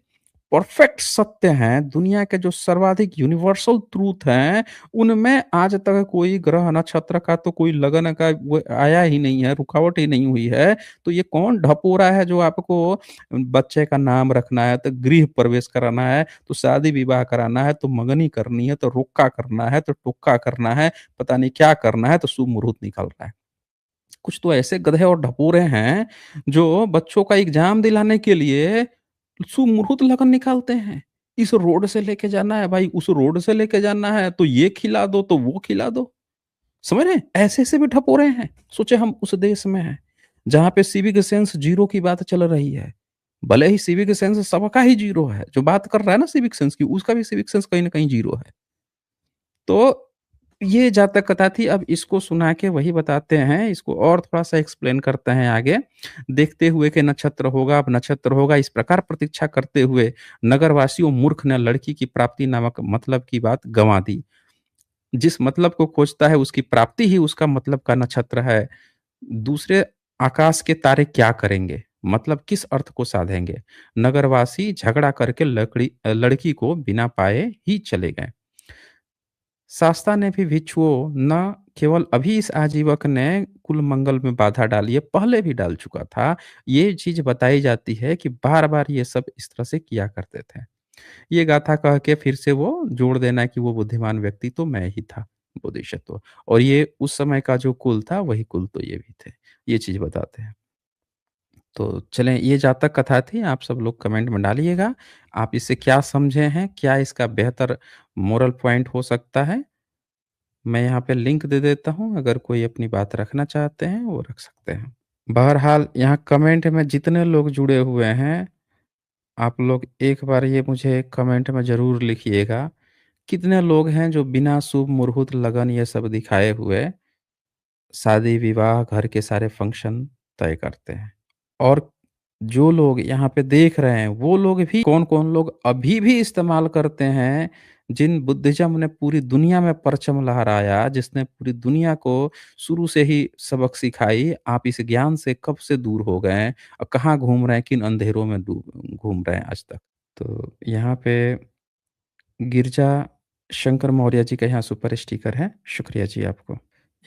परफेक्ट सत्य हैं, दुनिया के जो सर्वाधिक यूनिवर्सल ट्रूथ हैं, उनमें आज तक कोई ग्रह नक्षत्र का तो कोई लगन का वो आया ही नहीं है, रुकावट ही नहीं हुई है। तो ये कौन ढपोरा है जो आपको बच्चे का नाम रखना है, तो गृह प्रवेश कराना है, तो शादी-विवाह कराना है, तो मंगनी करनी है, तो रोका करना है, तो टोका करना है, पता नहीं क्या करना है, तो शुभ मुहूर्त निकल रहा है। कुछ तो ऐसे गधे और ढपोरे हैं, जो बच्चों का एग्ज़ाम दिलाने के लिए सुमुहूर्त लगन निकालते हैं। इस रोड से लेके जाना है भाई, उस रोड से लेके जाना है, तो ये खिला दो, तो वो खिला दो। समझ रहे हैं? ऐसे-ऐसे भी ठपोरे हैं। सोचिए हम उस देश में हैं, जहाँ पे सिविक सेंस ज़ीरो की बात चल रही है। भले ही सिविक सेंस सबका ही ज़ीरो है, जो बात कर रहा है ना सिविक सेंस की, उसका भी सिविक सेंस कहीं न कहीं ज़ीरो है। तो ये जातक कथा थी, अब इसको सुना के वही बताते हैं, इसको और थोड़ा-सा एक्सप्लेन करते हैं आगे। देखते हुए कि नक्षत्र होगा, अब नक्षत्र होगा, इस प्रकार प्रतीक्षा करते हुए नगरवासियों मूर्ख ने लड़की की प्राप्ति नामक मतलब की बात गँवा दी। जिस मतलब को खोजता है उसकी प्राप्ति ही उसका मतलब का नक्षत्र है। दूसरे आकाश के तारे क्या करेंगे? मतलब किस अर्थ को साधेंगे? नगरवासी झगड़ा करके लड़की को बिना पाए ही चले गए। शास्ता ने भी भिक्षुओं न केवल अभी इस आजीवक ने कुल मंगल में बाधा डाली है, पहले भी डाल चुका था। ये चीज़ बताई जाती है कि बार-बार ये सब इस तरह से किया करते थे। ये गाथा कह के फिर से वो जोड़ देना कि वो बुद्धिमान व्यक्ति तो मैं ही था, बोधिसत्व। और ये उस समय का जो कुल था वही कुल तो ये भी थे। ये चीज़ बताते हैं। तो चलें, ये जातक कथा थी, आप सब लोग कमेंट में डालिएगा। आप इससे क्या समझे हैं? क्या इसका बेहतर मोरल पॉइंट हो सकता है? मैं यहाँ पे लिंक दे देता हूँ, अगर कोई अपनी बात रखना चाहते हैं, वो रख सकते हैं। बहरहाल यहाँ कमेंट में जितने लोग जुड़े हुए हैं, आप लोग एक बार ये मुझे कमेंट में ज़रूर लिखिएगा, कितने लोग हैं जो बिना शुभ मुहूर्त, लगन ये सब दिखाए हुए शादी, विवाह, घर के सारे फंक्शन तय करते हैं। और जो लोग यहाँ पे देख रहे हैं, वो लोग भी कौन-कौन लोग अभी भी इस्तेमाल करते हैं, जिन बुद्धिज़्म ने पूरी दुनिया में परचम लहराया, जिसने पूरी दुनिया को शुरू से ही सबक सिखाई, आप इस ज्ञान से कब से दूर हो गए हैं और कहाँ घूम रहे हैं, किन अंधेरों में घूम रहे हैं आज तक। तो यहाँ पे गिरजा शंकर मौर्य जी का यहाँ सुपर स्टिकर है, शुक्रिया जी आपको।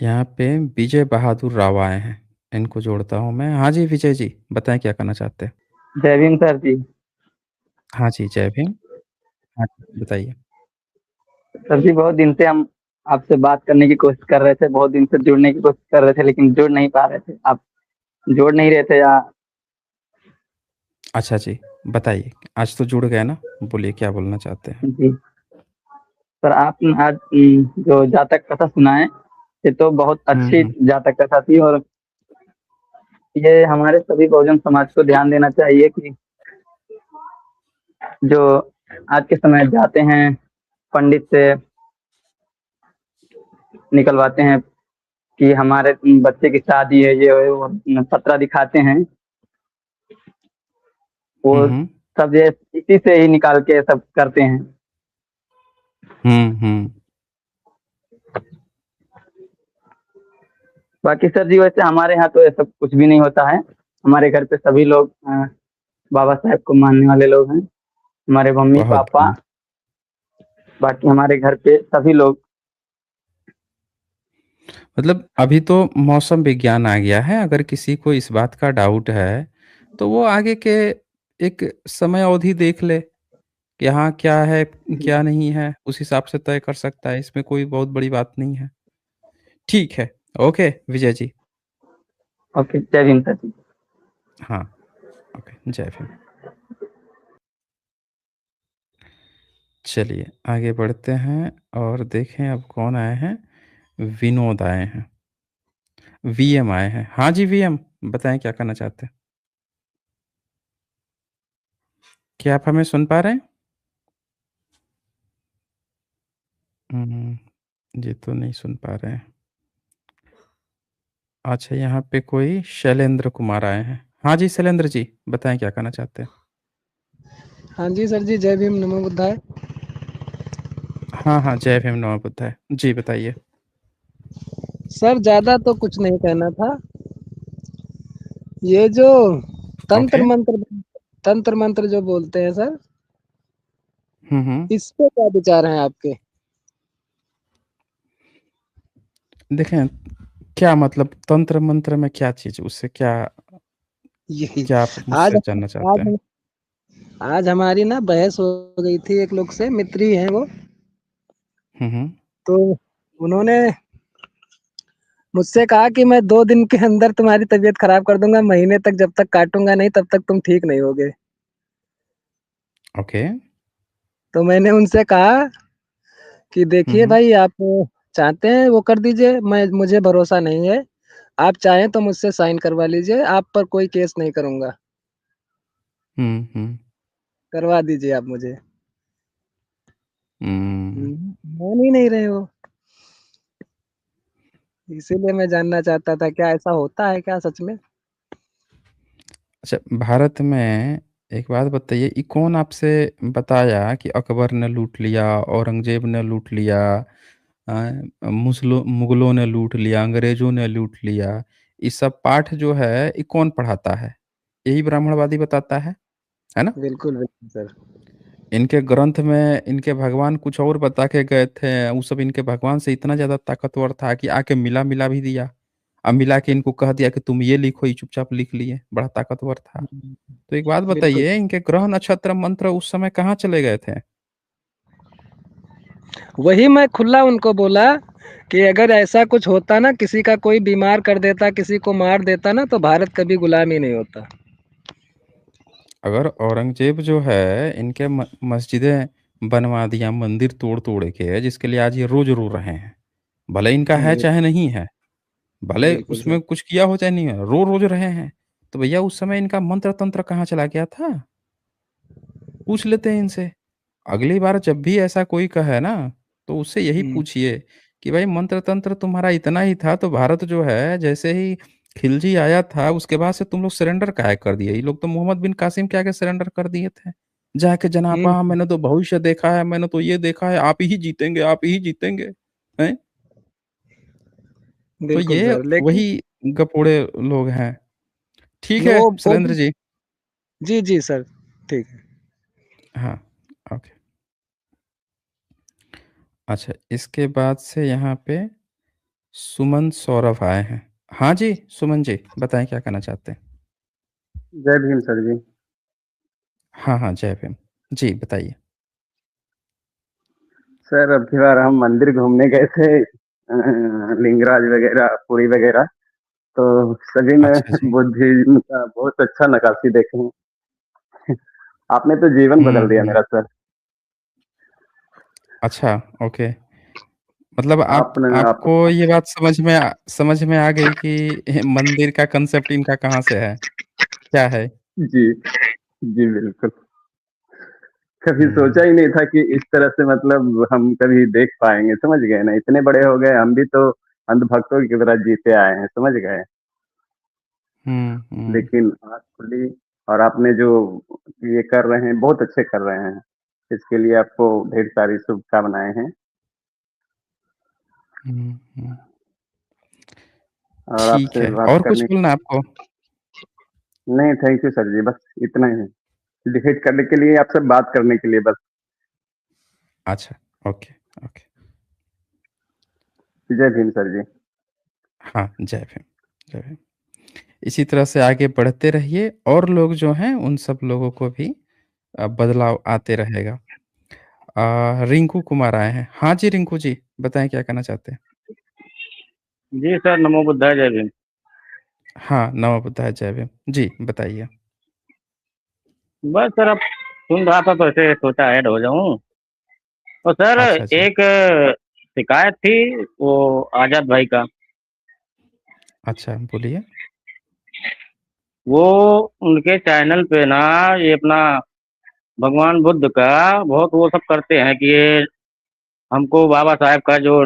यहाँ पे विजय बहादुर राव आए हैं, इनको जोड़ता हूँ मैं। हाँ जी, विजय जी, बताएँ क्या करना चाहते हैं?
जय भीम सर जी।
हाँ जी, जय भीम। हाँ, बताइए।
सर जी, बहुत दिन से हम आपसे बात करने की कोशिश कर रहे थे, बहुत दिन से जुड़ने की कोशिश कर रहे थे, लेकिन जुड़ नहीं पा रहे थे। आप जोड़ नहीं रहे थे या?
अच्छा जी, बताइए। आज तो जुड़ गए ना, बोलिए क्या बोलना चाहते हैं?
जी सर, आपने आज जो जातक कथा सुनाए, ये तो बहुत
हुँ,
अच्छी
हुँ।
जातक कथा थी। और ये हमारे सभी बहुजन समाज को ध्यान देना चाहिए कि जो आज के समय जाते हैं, पंडित से निकलवाते हैं कि हमारे बच्चे की शादी है, ये है, वो पत्रा दिखाते हैं, वो
हुँ, हुँ।
सब ये इसी से ही निकाल के सब करते हैं।
हुँ, हुँ।
बाकी सर जी, वैसे हमारे यहाँ तो ये सब कुछ भी नहीं होता है। हमारे घर पे सभी लोग बाबा साहेब को मानने वाले लोग हैं, हमारे मम्मी
बहुत
पापा,
बढ़िया।
बाकी हमारे घर पे सभी लोग।
मतलब अभी तो मौसम विज्ञान आ गया है, अगर किसी को इस बात का डाउट है, तो वो आगे के एक समय अवधि देख ले कि हाँ, क्या है, क्या नहीं है, उस हिसाब से तय कर सकता है, इसमें कोई बहुत बड़ी बात नहीं है। ठीक है, ओके विजय जी।
ओके, जय भीम सर जी।
हाँ, ओके, जय भीम। चलिए, आगे बढ़ते हैं और देखें अब कौन आए हैं। विनोद आए हैं, वीएम आए हैं। हाँ जी, वीएम, बताएँ क्या करना चाहते हैं? क्या आप हमें सुन पा रहे हैं? हुँ, ये तो नहीं सुन पा रहे हैं। अच्छा, यहाँ पे कोई शैलेंद्र कुमार आए हैं। हाँ जी, शैलेंद्र जी, बताएँ क्या कहना चाहते हैं?
हाँ जी सर जी, जय भीम, नमो बुद्धाय।
हाँ, हाँ, जय भीम, नमो बुद्धाय। जी, बताइए।
सर ज़्यादा तो कुछ नहीं कहना था। ये जो
ओके।
तंत्र मंत्र जो बोलते हैं सर,
हुँ, हुँ।
इस पे क्या विचार हैं आपके?
देखें, क्या मतलब तंत्र मंत्र में क्या चीज़, उससे क्या
यही
क्या आप
आज
मुझसे जानना चाहते हैं?
आज आज हमारी ना बहस हो गई थी एक लोग से, मित्र ही हैं वो।
हुँ, हुँ।
तो उन्होंने मुझसे कहा कि मैं 2 दिन के अंदर तुम्हारी तबीयत खराब कर दूँगा, महीने तक जब तक काटूँगा नहीं तब तक तुम ठीक नहीं होगे।
ओके।
तो मैंने उनसे कहा कि
हुँ,
देखिए
हुँ।
भाई, आप चाहते हैं वो कर दीजिए, मैं मुझे भरोसा नहीं है। आप चाहें तो मुझसे साइन करवा लीजिए, आप पर कोई केस नहीं करूँगा।
हुँ, हुँ।
करवा दीजिए आप मुझे।
हुँ।
मान ही नहीं रहे वो। इसीलिए मैं जानना चाहता था, क्या ऐसा होता है क्या सच में?
अच्छा, भारत में एक बात बताइए, ये कौन आपसे बताया कि अकबर ने लूट लिया, औरंगज़ेब ने लूट लिया, मुगलों ने लूट लिया, अंग्रेज़ों ने लूट लिया? ये सब पाठ जो है, ये कौन पढ़ाता है? यही ब्राह्मणवादी बताता है ना?
बिल्कुल, बिल्कुल सर।
इनके ग्रंथ में इनके भगवान कुछ और बता के गए थे, वो सब इनके भगवान से इतना ज़्यादा ताकतवर था कि आके मिला-मिला भी दिया। अब मिला के इनको कह दिया कि तुम ये लिखो, ये चुपचाप लिख लिए, बड़ा ताकतवर था। तो एक बात
बिल्कुल।
बताइए, इनके ग्रह नक्षत्र मंत्र उस समय कहाँ चले गए थे?
वही मैं खुला उनको बोला कि अगर ऐसा कुछ होता ना, किसी का कोई बीमार कर देता, किसी को मार देता ना, तो भारत कभी गुलाम ही नहीं होता।
अगर औरंगज़ेब जो है इनके मस्जिदें बनवा दिया, मंदिर तोड़-तोड़ के, जिसके लिए आज ये रोज़ रो रहे हैं। भले इनका है
बिल्कुल।
चाहे नहीं है, भले
बिल्कुल सर।
उसमें कुछ किया हो चाहे नहीं हो, रो-रोज रहे हैं। तो भैया उस समय इनका मंत्र-तंत्र कहाँ चला गया था? पूछ लेते हैं इनसे। अगली बार जब भी ऐसा कोई कहे ना, तो उससे यही
हुँ।
पूछिए कि भाई मंत्र-तंत्र तुम्हारा इतना ही था तो भारत जो है जैसे ही खिलजी आया था उसके बाद से तुम लोग सरेंडर काहे कर दिए? ये लोग तो मोहम्मद बिन कासिम के आगे सरेंडर कर दिए थे। जाके
हुँ,
जनाब मैंने तो भविष्य देखा है, मैंने तो ये देखा है, आप ही जीतेंगे, आप ही जीतेंगे। हैं? तो
बिल्कुल
ये
सर, लेकिन
वही गपोड़े लोग हैं। ठीक है,
वो
शैलेंद्र
भी।
जी।
जी, जी सर, ठीक है।
हाँ, ओके। अच्छा, इसके बाद से यहाँ पे सुमन सौरभ आए हैं। हाँ जी, सुमन जी, बताएँ क्या कहना चाहते हैं?
जय भीम सर जी।
हाँ, हाँ, जय भीम। जी, बताइए।
सर अब की बार हम मंदिर घूमने गए थे लिंगराज वगैरह, पुरी वगैरह, तो सभी में
अच्छा जी।
बुद्धिज़्म का बहुत अच्छा नक्काशी देखे हैं। आपने तो जीवन
हुँ,
बदल दिया
हुँ।
मेरा सर।
अच्छा, ओके। मतलब
आपने आप
आपको ये बात समझ में आ गई कि मंदिर का कांसेप्ट इनका कहाँ से है, क्या है?
जी, जी बिल्कुल। कभी
हुँ,
सोचा ही नहीं था कि इस तरह से मतलब हम कभी देख पाएँगे, समझ गए ना? इतने बड़े हो गए, हम भी तो अंधभक्तों की तरह जीते आए हैं, समझ गए?
हुँ, हुँ,
लेकिन आँख खुली और आपने जो ये कर रहे हैं, बहुत अच्छे कर रहे हैं। इसके लिए आपको ढेर सारी शुभकामनाएँ हैं
हुँ, हुँ।
और
ठीक
आपसे
है,
बात
और कुछ
करने
बोलना है आपको?
नहीं, थैंक यू सर जी, बस इतना ही। डिबेट करने के लिए, आपसे बात करने के लिए बस।
अच्छा, ओके, ओके।
जय भीम सर जी।
हाँ, जय भीम, जय भीम। इसी तरह से आगे बढ़ते रहिए और लोग जो हैं उन सब लोगों को भी बदलाव आते रहेगा। रिंकू कुमार आए हैं। हाँ जी, रिंकू जी, बताएँ क्या कहना चाहते हैं?
जी सर, नमो बुद्धाय, जय भीम।
हाँ, नमो बुद्धाय जय भीम। जी, बताइए।
बस सर, अब सुन रहा था तो ऐसे सोचा ऐड हो जाऊँ। और सर,
अच्छा जी।
एक शिकायत थी वो आज़ाद भाई का।
अच्छा, बोलिए।
वो उनके चैनल पे ना ये अपना भगवान बुद्ध का बहुत वो सब करते हैं कि ये हमको बाबा साहेब का जो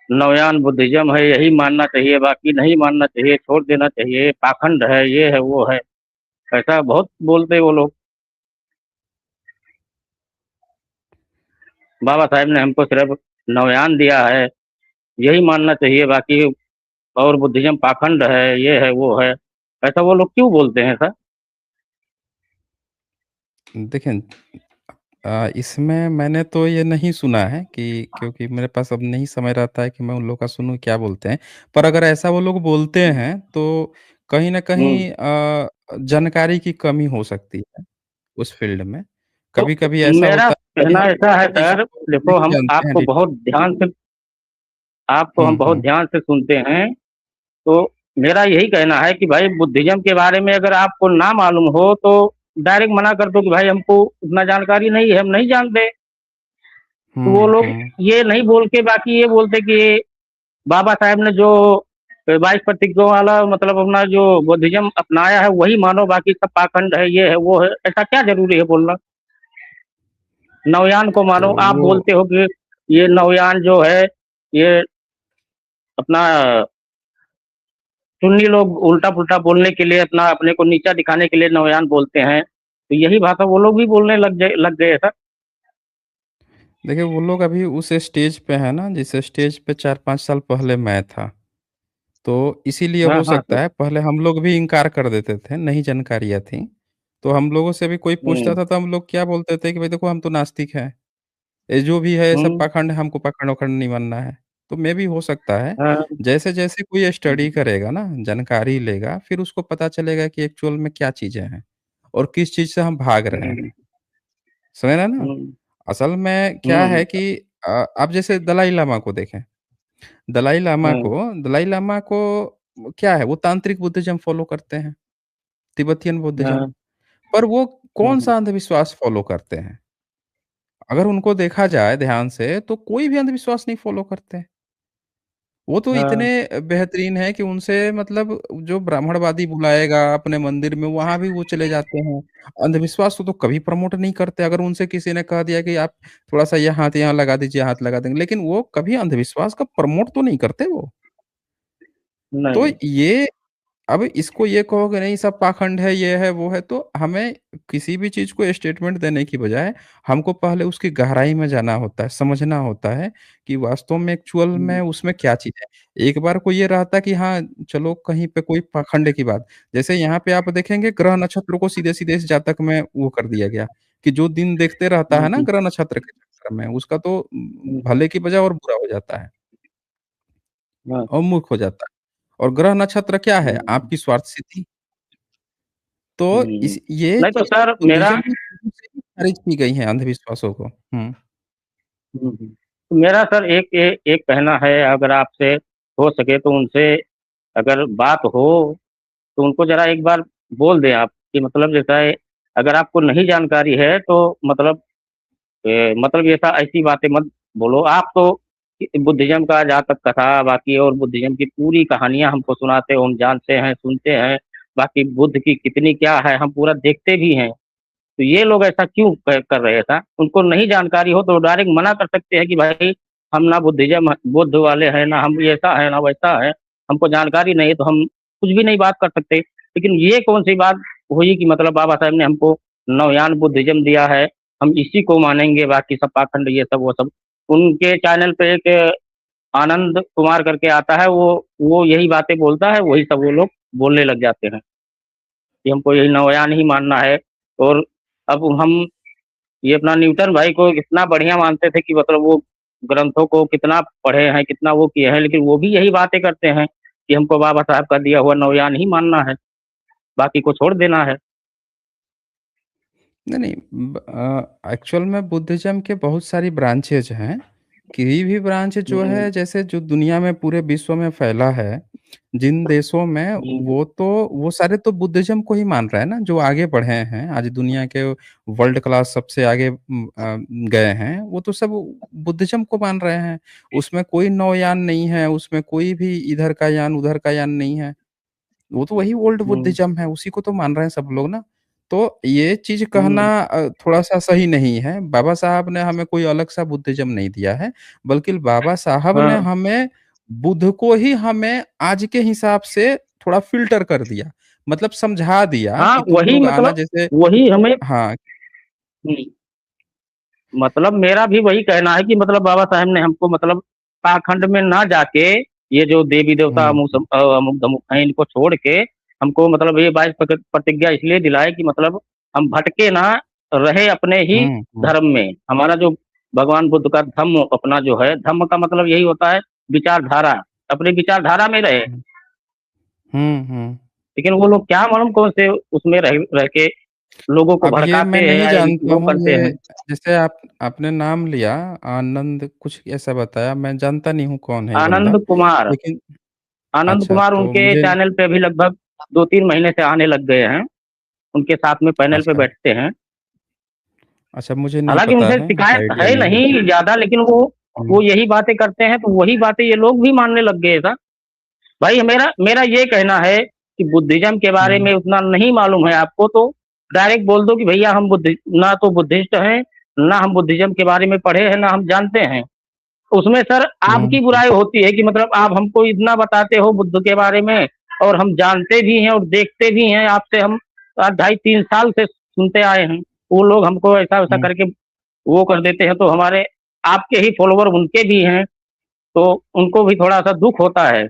नवयान बुद्धिज़्म है यही मानना चाहिए, बाकी नहीं मानना चाहिए, छोड़ देना चाहिए, पाखंड है, ये है, वो है। ऐसा बहुत बोलते हैं वो लोग। बाबा साहेब ने हमको सिर्फ़ नवयान दिया है, यही मानना चाहिए, बाकी और बुद्धिज़्म पाखंड है, ये है, वो है। ऐसा वो लोग क्यों बोलते हैं सर?
देखें इसमें मैंने तो ये नहीं सुना है कि क्योंकि मेरे पास अब नहीं समय रहता है कि मैं उन लोगों का सुनूँ क्या बोलते हैं। पर अगर ऐसा वो लोग बोलते
हुँ,
हैं तो कहीं न
हुँ।
कहीं जानकारी की कमी हो सकती है उस फ़ील्ड में।
तो
कभी-कभी ऐसा
मेरा
होता है कि
कहना
हम
ऐसा है
चीज़
सर,
को
देखो
नहीं
हम
जानते हैं
आपको हम
हुँ,
बहुत
हुँ।
ध्यान से सुनते हैं, तो मेरा यही कहना है कि भाई बुद्धिज़्म के बारे में अगर आपको ना मालूम हो तो डायरेक्ट मना कर दो कि भाई हमको उतना जानकारी नहीं है, हम नहीं जानते। तो वो
हुँ,
लोग
हुँ।
ये नहीं बोल के बाकी ये बोलते कि बाबा साहेब ने जो 22 प्रतीकों वाला मतलब अपना जो बुद्धिज़्म अपनाया है वही मानो, बाकी सब पाखंड है, ये है, वो है। ऐसा क्या ज़रूरी है बोलना? नवयान को
तो
मानो, आप
वो
बोलते हो कि ये नवयान जो है, ये अपना सुन्नी लोग उल्टा-पुल्टा बोलने के लिए अपना अपने को नीचा दिखाने के लिए नवयान बोलते हैं। तो यही भाषा वो लोग भी बोलने लग गए सर।
देखिए वो लोग अभी उस स्टेज पे हैं ना जिस स्टेज पे 4-5 साल पहले मैं था। तो इसीलिए
हाँ,
हो
हाँ
सकता
सर।
है पहले हम लोग भी इनकार कर देते थे, नहीं जानकारियाँ थी। तो हम लोगों से भी कोई पूछता
हुँ,
था तो हम लोग क्या बोलते थे कि भाई देखो हम तो नास्तिक हैं। ये जो भी है ये सब
हुँ,
पाखंड है, हमको पाखंड-वाखंड नहीं मानना है। तो मे बी हो सकता है,
हाँ,
जैसे-जैसे कोई स्टडी करेगा ना, जानकारी लेगा, फिर उसको पता चलेगा कि एक्चुअल में क्या चीज़ें हैं और किस चीज़ से हम भाग रहे
हुँ,
हैं। समझ रहे हैं ना?
हुँ,
असल में क्या
हुँ,
है कि आप जैसे दलाई लामा को देखें,
हुँ,
दलाई लामा को क्या है, वो तांत्रिक बुद्धिज़्म फ़ॉलो करते हैं, तिब्बतियन बुद्धिज़्म।
हाँ,
पर वो
हुँ, हुँ,
कौन-सा अंधविश्वास फ़ॉलो करते हैं? अगर उनको देखा जाए ध्यान से, तो कोई भी अंधविश्वास नहीं फ़ॉलो करते हैं। वो तो इतने
हाँ,
बेहतरीन हैं कि उनसे मतलब जो ब्राह्मणवादी बुलाएगा अपने मंदिर में, वहाँ भी वो चले जाते हैं। अंधविश्वास को तो कभी प्रमोट नहीं करते। अगर उनसे किसी ने कह दिया कि आप थोड़ा-सा ये हाथ यहाँ लगा दीजिए, हाथ लगा देंगे, लेकिन वो कभी अंधविश्वास का प्रमोट तो नहीं करते वो। तो
नहीं,
ये अब इसको ये कहोगे नहीं सब पाखंड है, ये है, वो है, तो हमें किसी भी चीज़ को स्टेटमेंट देने की बजाय हमको पहले उसकी गहराई में जाना होता है, समझना होता है कि वास्तव में एक्चुअल में
हुँ,
उसमें क्या चीज़ है। एक बार को ये रहता कि हाँ, चलो कहीं पे कोई पाखंड की बात, जैसे यहाँ पे आप देखेंगे ग्रह नक्षत्र को सीधे-सीधे इस जातक में वो कर दिया गया कि जो दिन देखते रहता
हुँ,
है ना
हुँ,
ग्रह नक्षत्र के चक्कर में, उसका तो
हुँ,
भले की बजाय और बुरा हो जाता है
हाँ,
और मूर्ख हो जाता है। और ग्रह नक्षत्र क्या है?
हुँ,
आपकी स्वार्थ सिद्धि। तो
हुँ।
इस ये
नहीं तो
चीज़ें
सर मेरा
बुद्धिज़्म में शुरू से ही खारिज की गई हैं अंधविश्वासों को। हुँ।
हुँ, हुँ। तो मेरा सर एक कहना है अगर आपसे हो सके तो उनसे अगर बात हो तो उनको ज़रा एक बार बोल दें आप कि मतलब जैसा है अगर आपको नहीं जानकारी है तो मतलब ऐसा ऐसी बातें मत बोलो। आप तो बुद्धिज़्म का जहाँ तक कथा बाकी और बुद्धिज़्म की पूरी कहानियाँ हमको सुनाते हो, हम जानते हैं, सुनते हैं। बाकी बुद्ध की कितनी क्या है हम पूरा देखते भी हैं। तो ये लोग ऐसा क्यों कर रहे हैं ऐसा? उनको नहीं जानकारी हो तो डायरेक्ट मना कर सकते हैं कि भाई हम ना बुद्धिज़्म बुद्ध वाले हैं, ना हम ऐसा है, ना वैसा है। हमको जानकारी नहीं है तो हम कुछ भी नहीं बात कर सकते। लेकिन ये कौन-सी बात हुई कि मतलब बाबा साहब ने हमको नवयान बुद्धिज़्म दिया है, हम इसी को मानेंगे बाकी सब पाखंड ये सब वो सब। उनके चैनल पे एक आनंद कुमार करके आता है वो यही बातें बोलता है, वही सब वो लोग बोलने लग जाते हैं कि हमको यही नवयान ही मानना है। और अब हम ये अपना न्यूटन भाई को इतना बढ़िया मानते थे कि मतलब वो ग्रंथों को कितना पढ़े हैं, कितना वो किए हैं, लेकिन वो भी यही बातें करते हैं कि हमको बाबा साहब का दिया हुआ नवयान ही मानना है, बाकी को छोड़ देना है।
नहीं, नहीं एक्चुअल में बुद्धिज़्म के बहुत सारी ब्रांचेज़ हैं। कोई भी ब्रांच जो
हुँ,
है जैसे जो दुनिया में पूरे विश्व में फैला है, जिन देशों में
हुँ,
वो सारे तो बुद्धिज़्म को ही मान रहे हैं ना, जो आगे बढ़े हैं, आज दुनिया के वर्ल्ड क्लास सबसे आगे गए हैं, वो तो सब बुद्धिज़्म को मान रहे हैं। उसमें कोई नौयान नहीं है, उसमें कोई भी इधर का यान, उधर का यान नहीं है। वो तो वही ओल्ड
हुँ,
बुद्धिज़्म है, उसी को तो मान रहे हैं सब लोग ना। तो ये चीज़ कहना
हुँ,
थोड़ा-सा सही नहीं है। बाबा साहब ने हमें कोई अलग-सा बुद्धिज़्म नहीं दिया है, बल्कि बाबा साहब ने
हाँ,
हमें बुद्ध को ही हमें आज के हिसाब से थोड़ा फ़िल्टर कर दिया। मतलब समझा दिया
हाँ,
कि तुम
वही
लोग आना
मतलब
जैसे
वही हमें
हाँ,
हुँ, मतलब मेरा भी वही कहना है कि मतलब बाबा साहब ने हमको मतलब पाखंड में ना जाके, ये जो देवी-देवता
हुँ,
अमुक-धमुक हैं इनको छोड़ के, हमको मतलब ये 22 प्रतिज्ञा इसलिए दिलाए कि मतलब हम भटके ना, रहे अपने ही
हुँ, हुँ,
धर्म में। हमारा जो भगवान बुद्ध का धम्म अपना जो है, धम्म का मतलब यही होता है विचारधारा, अपनी विचारधारा में रहे।
हुँ, हुँ, हुँ।
लेकिन वो लोग क्या मालूम कौन से उसमें रह रह के लोगों को
अब ये
भड़काते
मैं
हैं
नहीं
या
जानता
वो
हूँ,
करते
ये
हैं।
जैसे आपने नाम लिया आनंद कुछ ऐसा बताया, मैं जानता नहीं हूँ कौन है ये बंदा।
आनंद कुमार
लेकिन
आनंद
अच्छा,
कुमार
तो
उनके
मुझे
चैनल पे अभी लगभग 2-3 महीने से आने लग गए हैं। उनके साथ में पैनल पे
अच्छा,
बैठते हैं।
अच्छा मुझे नहीं
हालाँकि
पता
उनसे
है, ऐसा
शिकायत
आइडिया
है
नहीं है।
नहीं ज़्यादा लेकिन वो
हुँ,
यही बातें करते हैं, तो वही बातें ये लोग भी मानने लग गए ऐसा। भाई मेरा मेरा ये कहना है कि बुद्धिज़्म के बारे
हुँ,
में उतना नहीं मालूम है आपको तो डायरेक्ट बोल दो कि भैया हम ना तो बुद्धिस्ट हैं, ना हम बुद्धिज़्म के बारे में पढ़े हैं, ना हम जानते हैं। उसमें सर
हुँ,
आपकी
हुँ,
बुराई होती है कि मतलब आप हमको इतना बताते हो बुद्ध के बारे में और हम जानते भी हैं और देखते भी हैं आपसे हम 2.5-3 साल से सुनते आए हैं। वो लोग हमको ऐसा-वैसा
हुँ,
करके वो कर देते हैं तो हमारे आपके ही फॉलोवर उनके भी हैं, तो उनको भी थोड़ा-सा दुःख होता है।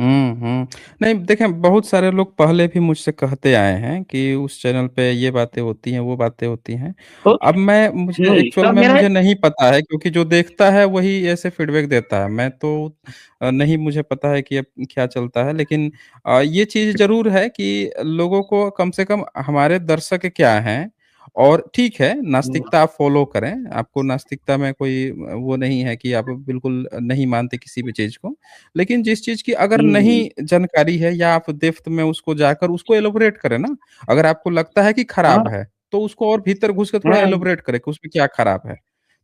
नहीं देखें, बहुत सारे लोग पहले भी मुझसे कहते आए हैं कि उस चैनल पे ये बातें होती हैं, वो बातें होती हैं।
तो
अब मैं मुझे एक्चुअल
तब
में
मेरा
मुझे नहीं पता है, क्योंकि जो देखता है वही ऐसे फीडबैक देता है। मैं तो नहीं मुझे पता है कि अब क्या चलता है, लेकिन ये चीज़ ज़रूर है कि लोगों को कम से कम हमारे दर्शक क्या हैं, और ठीक है, नास्तिकता आप फ़ॉलो करें, आपको नास्तिकता में कोई वो नहीं है कि आप बिल्कुल नहीं मानते किसी भी चीज़ को। लेकिन जिस चीज़ की अगर
हुँ,
नहीं जानकारी है, या आप डेप्थ में उसको जाकर उसको एलैबोरेट करें ना। अगर आपको लगता है कि
हाँ,
खराब है, तो उसको और भीतर घुस के थोड़ा
हाँ,
एलैबोरेट करें कि उसमें क्या खराब है।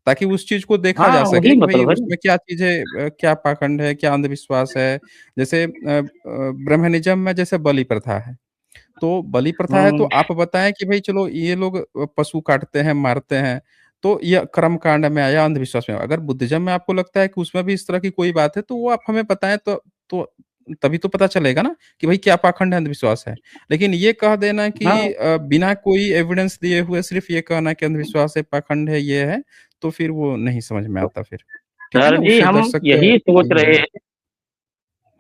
ताकि उस चीज़ को देखा
हाँ,
जा सके
वही
कि भई
मतलब है ना।
उसमें क्या चीज़ें क्या पाखंड है, क्या अंधविश्वास है। जैसे ब्रह्मनिज़्म में जैसे बलि प्रथा है। तो बलि प्रथा है, तो
हुँ,
आप बताएँ कि भई चलो ये लोग पशु काटते हैं, मारते हैं, तो ये कर्मकांड में आया, अंधविश्वास में। अगर बुद्धिज़्म में आपको लगता है कि उसमें भी इस तरह की कोई बात है, तो वो आप हमें बताएँ, तो तभी तो पता चलेगा ना कि भई क्या पाखंड है, अंधविश्वास है। लेकिन ये कह देना कि
हाँ,
बिना कोई एविडेंस दिए हुए सिर्फ़ ये कहना कि अंधविश्वास है, पाखंड है, ये है, तो फिर वो नहीं समझ में आता फिर। ठीक है
सर
ना?
जी
उससे
हम
दर्शक
यही सोच रहे
हुँ,
हैं,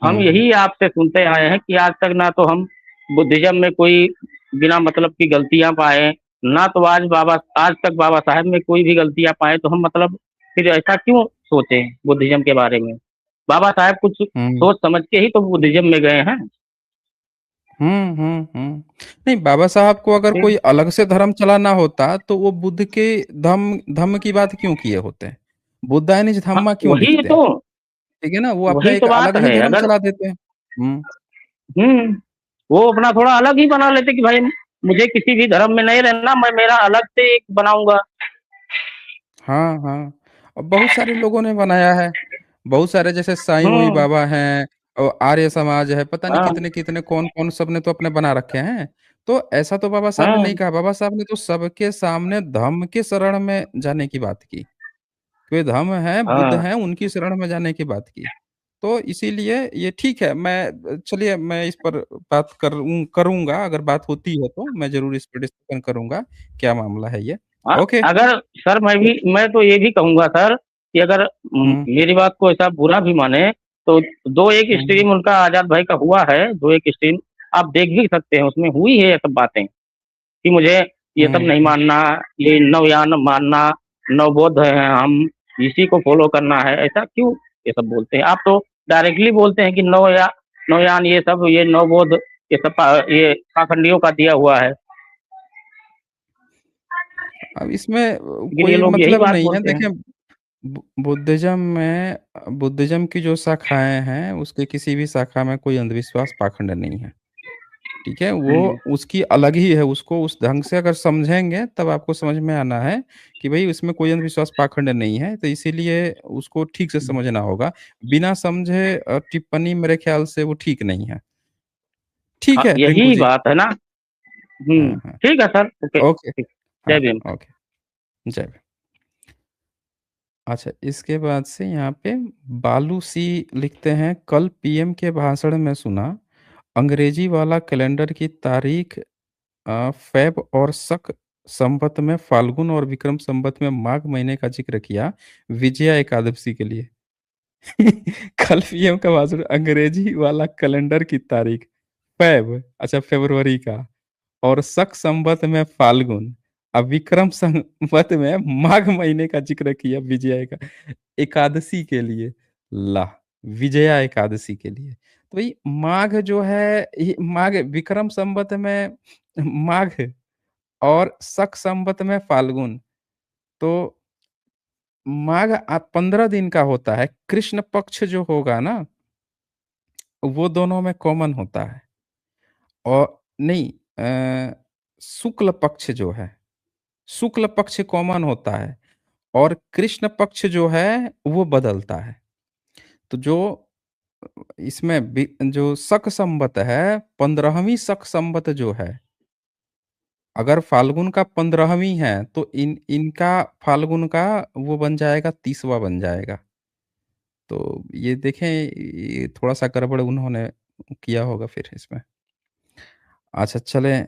हम
हुँ, हुँ।
यही आपसे सुनते आए हैं कि आज तक ना तो हम बुद्धिज़्म में कोई बिना मतलब की गलतियाँ पाए, ना तो आज तक बाबा साहब में कोई भी गलतियाँ पाए, तो हम मतलब फिर ऐसा क्यों सोचे बुद्धिज़्म के बारे में? बाबा साहब कुछ
हुँ।
सोच समझ के ही तो बुद्धिज़्म में गए हैं।
नहीं, बाबा साहब को अगर
फिर
कोई अलग से धर्म चलाना होता, तो वो बुद्ध के धम्म की बात क्यों किए होते? बुद्धायनिज
हाँ,
धम्मा क्यों लिखते? ठीक है ना? वो अपना
वही
एक
तो
अलग
बात
ही
है।
धर्म
अगर
चला देते हैं। हुँ।
हुँ, वो अपना थोड़ा अलग ही बना लेते कि भाई मुझे किसी भी धर्म में नहीं रहना, मैं मेरा अलग से एक बनाऊँगा।
हाँ, हाँ। और बहुत सारे लोगों ने बनाया है। बहुत सारे जैसे साईं-वाई
हुँ,
बाबा हैं, और आर्य समाज है, पता नहीं
हाँ,
कितने-कितने कौन-कौन सब ने तो अपने बना रखे हैं। तो ऐसा तो बाबा साहब ने
हाँ,
नहीं कहा, बाबा साहब ने तो सबके सामने धम्म के शरण में जाने की बात की। वे धम्म हैं, बुद्ध
हाँ।
हैं, उनकी शरण में जाने की बात की। तो इसीलिए ये ठीक है, चलिए मैं इस पर बात करूँगा, अगर बात होती है तो मैं ज़रूर इस पे डिस्कशन करूँगा, क्या मामला है ये।
हाँ,
ओके।
अगर सर मैं तो ये भी कहूँगा सर कि अगर
हुँ,
मेरी बात को ऐसा बुरा भी माने तो 2 एक
हुँ,
स्ट्रीम उनका आज़ाद भाई का हुआ है, 2 एक स्ट्रीम आप देख भी सकते हैं, उसमें हुई है ये सब बातें कि मुझे ये सब
हुँ,
नहीं
हुँ।
मानना, ये नवयान मानना, नवबौद्ध हैं हम, इसी को फ़ॉलो करना है, ऐसा क्यों ये सब बोलते हैं? आप तो डायरेक्टली बोलते हैं कि नवयान ये नवबौद्ध ये पाखंडियों का दिया हुआ है,
अब इसमें
लेकिन ये
कोई
लोग यही
मतलब
बात
नहीं है।
बोलते हैं।
देखिए, बुद्धिज़्म की जो शाखाएँ हैं, उसकी किसी भी शाखा में कोई अंधविश्वास, पाखंड नहीं है। ठीक है? वो
हुँ।
उसकी अलग ही है, उसको उस ढंग से अगर समझेंगे, तब आपको समझ में आना है कि भई उसमें कोई अंधविश्वास, पाखंड नहीं है, तो इसीलिए उसको ठीक से समझना होगा। बिना समझे टिप्पणी मेरे ख़्याल से वो ठीक नहीं है। ठीक
हाँ,
है, रिंकू
यही
जी।
बात है ना।
हाँ, हाँ।
ठीक है सर, ओके,
ओके।
ठीक।
हाँ,
जय भीम।
ओके। जय भीम। अच्छा, इसके बाद से यहाँ पे बालू सी लिखते हैं, कल पीएम के भाषण में सुना, अंग्रेजी वाला कैलेंडर की तारीख फ़ैब और शक संवत में फाल्गुन और विक्रम संवत में माघ महीने का ज़िक्र किया, विजया एकादशी के लिए। कल पीएम का भाषण, अंग्रेजी वाला कैलेंडर की तारीख फ़ैब, अच्छा फ़रवरी का, और शक संवत में फाल्गुन, विक्रम संवत में माघ महीने का ज़िक्र किया, विजया एकादशी के लिए। ला विजया एकादशी के लिए। तो ये माघ जो है, ये माघ विक्रम संवत में माघ, और शक संवत में फाल्गुन। तो माघ 15 दिन का होता है। कृष्ण पक्ष जो होगा ना, वो दोनों में कॉमन होता है। और नहीं, शुक्ल पक्ष जो है, शुक्ल पक्ष कॉमन होता है, और कृष्ण पक्ष जो है वो बदलता है। तो जो इसमें जो शक संवत है, 15वीं शक संवत जो है, अगर फाल्गुन का 15वीं है, तो इनका फाल्गुन का वो बन जाएगा, 30वां बन जाएगा। तो ये देखें, ये थोड़ा-सा गड़बड़ उन्होंने किया होगा फिर इसमें। अच्छा, चलें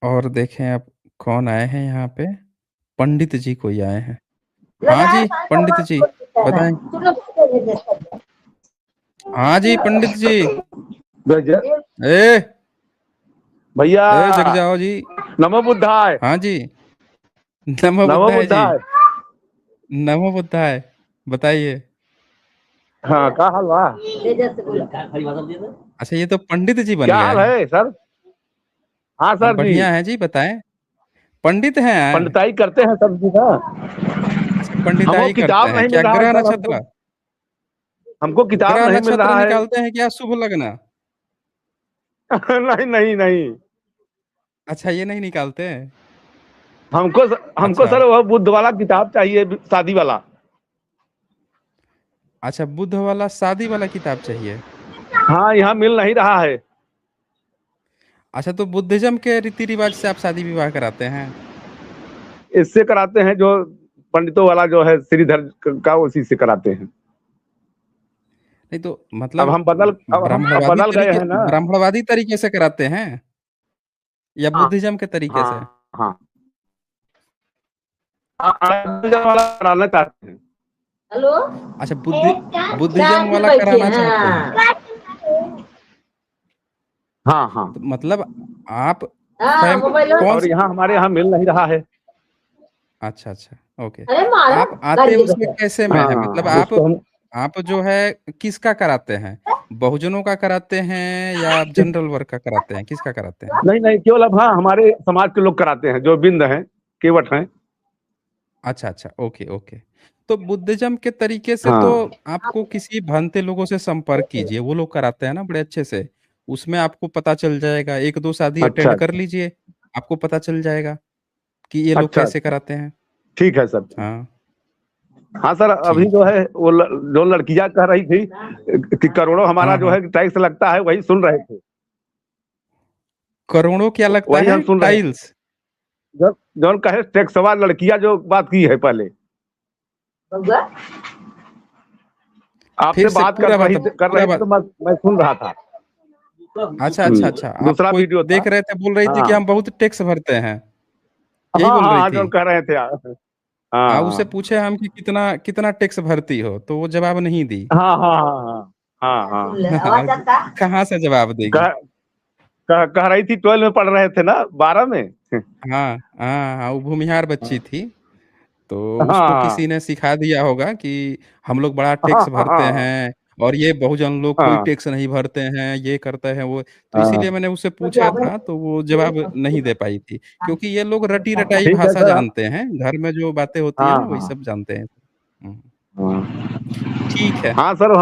और देखें अब कौन आए हैं यहाँ पे? पंडित जी कोई आए हैं। हाँ जी, पंडित जी, बताएँ। हाँ जी पंडित जी। ए
भैया
जग जाओ जी।
नमो बुद्धाय।
हाँ जी। नमो
नमो
बुद्धाय जी।
बुद्धाय।
नमो बुद्धाय। बताइए।
हाँ क्या हाल बा?
अच्छा ये तो पंडित जी बन
क्या
गए
हाल
हैं।
है सर? हाँ
हाँ
सर जी,
बढ़िया है जी, बताएं। पंडित हैं।
पंडिताई करते हैं सर जी ना।
अच्छा
हमको
पंडिताई करते
किताब
हैं,
नहीं
क्या
मिल रहा है
ग्रह
सर, हमको
नक्षत्र?
हमको किताब
ग्रह
नहीं मिल
नक्षत्र
रहा है।
निकालते हैं क्या, शुभ लग्न?
नहीं नहीं नहीं,
अच्छा ये नहीं निकालते हैं।
हमको हमको
अच्छा।
सर वो बुद्ध वाला किताब चाहिए, शादी वाला।
अच्छा बुद्ध वाला शादी वाला किताब चाहिए।
हाँ यहाँ मिल नहीं रहा है।
अच्छा तो बुद्धिज्म के रीति रिवाज से आप शादी विवाह कराते हैं?
इससे कराते हैं जो पंडितों वाला जो है श्रीधर का, उसी से कराते हैं।
नहीं तो
अब
मतलब
हम बदल अब हम अब बदल गए हैं ना।
ब्राह्मणवादी तरीके से कराते हैं या
हाँ
बुद्धिज्म के तरीके से?
हाँ हाँ वाला कराना चाहते हैं।
हेलो,
अच्छा
एक चार
बुद्धिज्म
फिर
वाला
बैठे
कराना चाहते हैं।
हाँ हाँ,
तो मतलब आप
हाँ मोबाइल
कौन
और
सा?
यहाँ हमारे यहाँ मिल नहीं रहा है।
अच्छा अच्छा ओके।
अरे मारा
आप आते
गाड़ी
उसमें कैसे में है, मतलब
हाँ उसको हम
आप जो है किसका कराते हैं? बहुजनों का कराते हैं या आप जनरल वर्ग का कराते हैं, किसका कराते हैं?
नहीं नहीं, केवल अब हाँ हमारे समाज के लोग कराते हैं, जो बिंद हैं, केवट हैं।
अच्छा अच्छा ओके ओके। तो बुद्धिज्म के तरीके से तो
हाँ
आपको किसी भंते लोगों से संपर्क कीजिए, वो लोग कराते हैं ना बड़े अच्छे से। उसमें आपको पता चल जाएगा, एक दो शादी
अच्छा
अटेंड कर लीजिए, आपको पता चल जाएगा कि ये लोग
अच्छा
कैसे
अच्छा,
कराते हैं।
ठीक है सर।
हाँ
हाँ सर, अभी
ठीक
जो
है।
है वो जो लड़कियां कह रही थी कि करोड़ों हमारा
हाँ
जो
हाँ।
है टैक्स लगता है, वही सुन रहे थे।
करोड़ों क्या लगता
वही
है,
हम सुन रहे थे।
टाइल्स?
जो कहे टैक्सवा लड़कियां जो बात की है पहले, आपसे
फिर से
बात
पूरा बता,
कर
पूरा
रही थी, तो
बात।
मैं सुन रहा था।
अच्छा अच्छा अच्छा, आप
दूसरा
कोई
वीडियो था।
देख रहे थे, बोल रही थी कि
हाँ
हम बहुत टैक्स भरते हैं, यही
हाँ
बोल रही
हाँ,
थी।
जो कह रहे थे
उसे
हाँ
पूछे हम कि कितना कितना टैक्स भरती हो, तो वो जवाब नहीं दी।
हाँ हाँ हाँ हाँ हाँ
कहाँ से जवाब देगी?
कह, कह रही थी 12 में पढ़ रहे थे ना, 12 में।
हाँ हाँ हाँ, वो भूमिहार बच्ची थी, तो उसको
हाँ
किसी ने सिखा दिया होगा कि हम लोग बड़ा
हाँ
टैक्स भरते
हाँ
हैं और ये बहुजन लोग कोई
हाँ
टैक्स नहीं भरते हैं, ये करते हैं वो। तो
हाँ,
इसीलिए मैंने उससे पूछा था, तो वो जवाब नहीं दे पाई थी, क्योंकि ये लोग रटी रटाई
ठीक है
भाषा
सर।
जानते हैं, घर में जो बातें होती है
हाँ
ना वही
हाँ
सब जानते हैं। हम्म,
हाँ
ठीक है।
हाँ सर,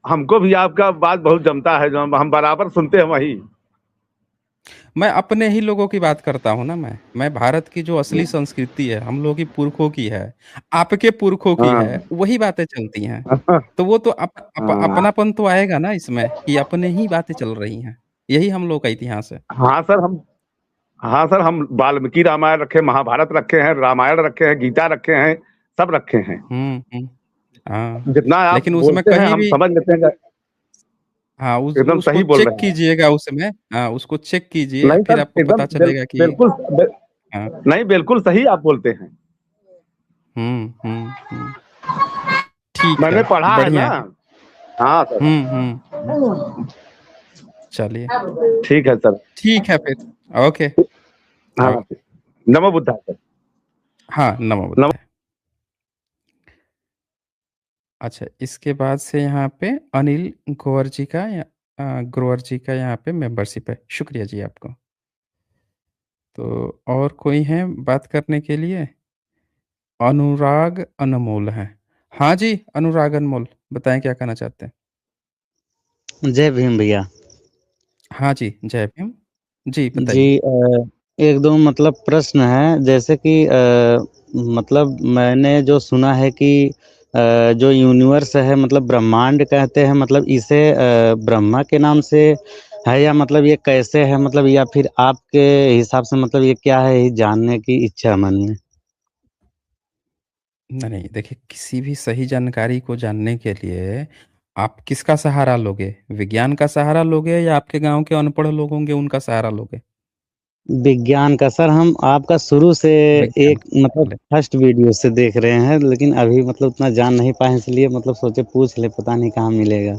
हमको भी आपका बात बहुत जमता है, जो हम बराबर सुनते हैं वही।
मैं अपने ही लोगों की बात करता हूँ ना, मैं भारत की जो असली संस्कृति है, हम लोगों की पुरखों की है, आपके पुरखों की है,
हाँ
वही बातें चलती हैं।
हाँ
तो वो तो
हाँ
अपनापन तो आएगा ना इसमें कि अपने ही बातें चल रही हैं। यही हम लोग का इतिहास है।
हाँ सर, हाँ सर, हम वाल्मीकि रामायण रखे, महाभारत रखे हैं, रामायण रखे हैं, गीता रखे हैं, सब रखे हैं।
हम्म। हाँ
जितना आप
लेकिन उसमें
बोलते हैं
कहीं
हम
भी,
समझ लेते हैं कि
हाँ
एकदम
उसको
सही बोल
चेक
रहे हैं।
कीजिएगा उसमें, हाँ उसको चेक कीजिए,
नहीं
फिर
सर,
आपको
एकदम
पता चलेगा कि
बिल्कुल
हाँ।
नहीं, बिल्कुल सही आप बोलते हैं।
हम्म। ठीक है।
मैंने पढ़ा है ना।
बढ़िया है।
हाँ सर।
हम्म। चलिए
ठीक है सर।
ठीक है फिर। ओके
हाँ,
ओके।
नमो बुद्धाय सर।
हाँ नमो
नमो।
बुद्धाय। अच्छा इसके बाद से यहाँ पे अनिल ग्रोवर जी का ग्रोवर जी का यहाँ पे मेंबरशिप है, शुक्रिया जी आपको। तो और कोई है बात करने के लिए? अनुराग अनमोल है। हाँ जी अनुराग अनमोल, बताएं क्या कहना चाहते हैं?
जय भीम भैया।
हाँ जी जय भीम जी,
जी
बताइए।
एक दो मतलब प्रश्न है, जैसे कि मतलब मैंने जो सुना है कि जो यूनिवर्स है मतलब ब्रह्मांड कहते हैं, मतलब इसे ब्रह्मा के नाम से है या मतलब ये कैसे है, मतलब या फिर आपके हिसाब से मतलब ये क्या है, ये जानने की इच्छा है मन में।
नहीं देखिए, किसी भी सही जानकारी को जानने के लिए आप किसका सहारा लोगे? विज्ञान का सहारा लोगे या आपके गांव के अनपढ़ लोग होंगे उनका सहारा लोगे?
विज्ञान का सर, हम आपका शुरू से
विज्ञान
एक
का सहारा
मतलब
ले।
फर्स्ट वीडियो से देख रहे हैं, लेकिन अभी मतलब उतना जान नहीं पाए, इसलिए मतलब सोचे पूछ ले, पता नहीं कहाँ मिलेगा।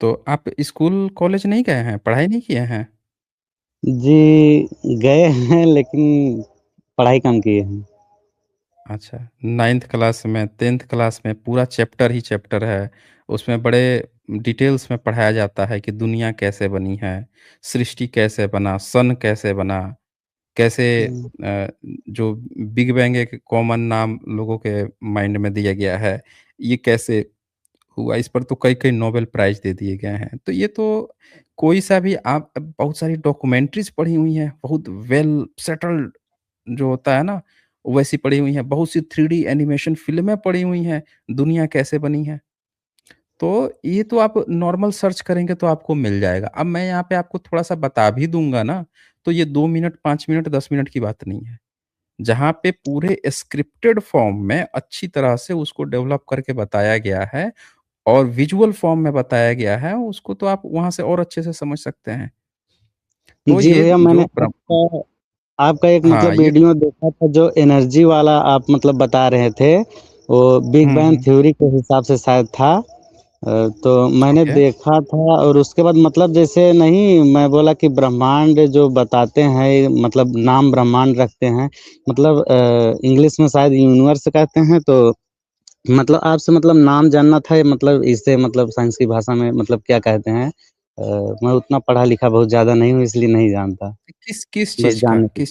तो आप स्कूल, कॉलेज नहीं गए हैं? पढ़ाई नहीं किए हैं?
जी, गए हैं लेकिन पढ़ाई कम किए हैं।
अच्छा, 9th क्लास में, 10th क्लास में पूरा चैप्टर ही चैप्टर है। उसमें बड़े डिटेल्स में पढ़ाया जाता है कि दुनिया कैसे बनी है, सृष्टि कैसे बना, सन कैसे बना, कैसे
हुँ।
जो बिग बैंग एक कॉमन नाम लोगों के माइंड में दिया गया है, ये कैसे हुआ, इस पर तो कई-कई नोबेल प्राइज़ दे दिए गए हैं। तो ये तो कोई सा भी आप बहुत सारी डॉक्यूमेंट्रीज़ पढ़ी हुई हैं, बहुत वेल सेटल्ड जो होता है ना, वैसी पड़ी हुई हैं। बहुत सी 3D एनिमेशन फ़िल्में पड़ी हुई हैं, दुनिया कैसे बनी है। तो ये तो आप नॉर्मल सर्च करेंगे तो आपको मिल जाएगा। अब मैं यहाँ पे आपको थोड़ा-सा बता भी दूँगा ना, तो ये 2 मिनट, 5 मिनट, 10 मिनट की बात नहीं है। जहाँ पे पूरे स्क्रिप्टेड फॉर्म में अच्छी तरह से उसको डेवलप करके बताया गया है और विजुअल फॉर्म में बताया गया है, उसको तो आप वहाँ से और अच्छे से समझ सकते हैं। तो
जी
ये
भैया, मैंने
जो ब्र
आपका एक
हाँ,
मतलब
ये
वीडियो देखा था जो एनर्जी वाला आप मतलब बता रहे थे, वो बिग
हुँ,
बैंग
हुँ।
थ्योरी के हिसाब से शायद था। तो मैंने
ओके।
देखा था और उसके बाद मतलब जैसे नहीं मैं बोला कि ब्रह्मांड जो बताते हैं मतलब नाम ब्रह्मांड रखते हैं, मतलब इंग्लिश में शायद यूनिवर्स कहते हैं तो मतलब आपसे मतलब नाम जानना था मतलब इसे मतलब साइंस की भाषा में मतलब क्या कहते हैं? मैं उतना पढ़ा-लिखा बहुत ज़्यादा नहीं हूँ इसलिए नहीं जानता,
किस किस
बस
चीज़ का
जानने के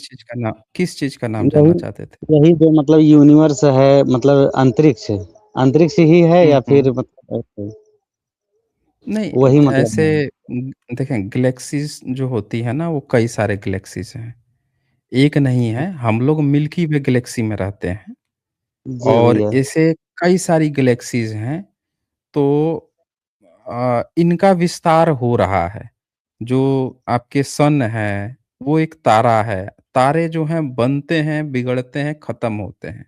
किस चीज़ का नाम
यही
जानना चाहते थे?
यही जो मतलब यूनिवर्स है मतलब अंतरिक्ष, अंतरिक्ष ही है
हुँ,
या
हुँ।
फिर मतलब ऐसे?
नहीं,
वही मतलब
ऐसे
है।
देखें गैलेक्सीज़ जो होती है ना, वो कई सारे गैलेक्सीज़ हैं। एक नहीं है, हम लोग मिल्की वे गैलेक्सी में रहते हैं
जी
और
भैया।
ऐसे कई सारी गैलेक्सीज़ हैं, तो इनका विस्तार हो रहा है। जो आपके सन है, वो एक तारा है। तारे जो हैं बनते हैं, बिगड़ते हैं, ख़त्म होते हैं।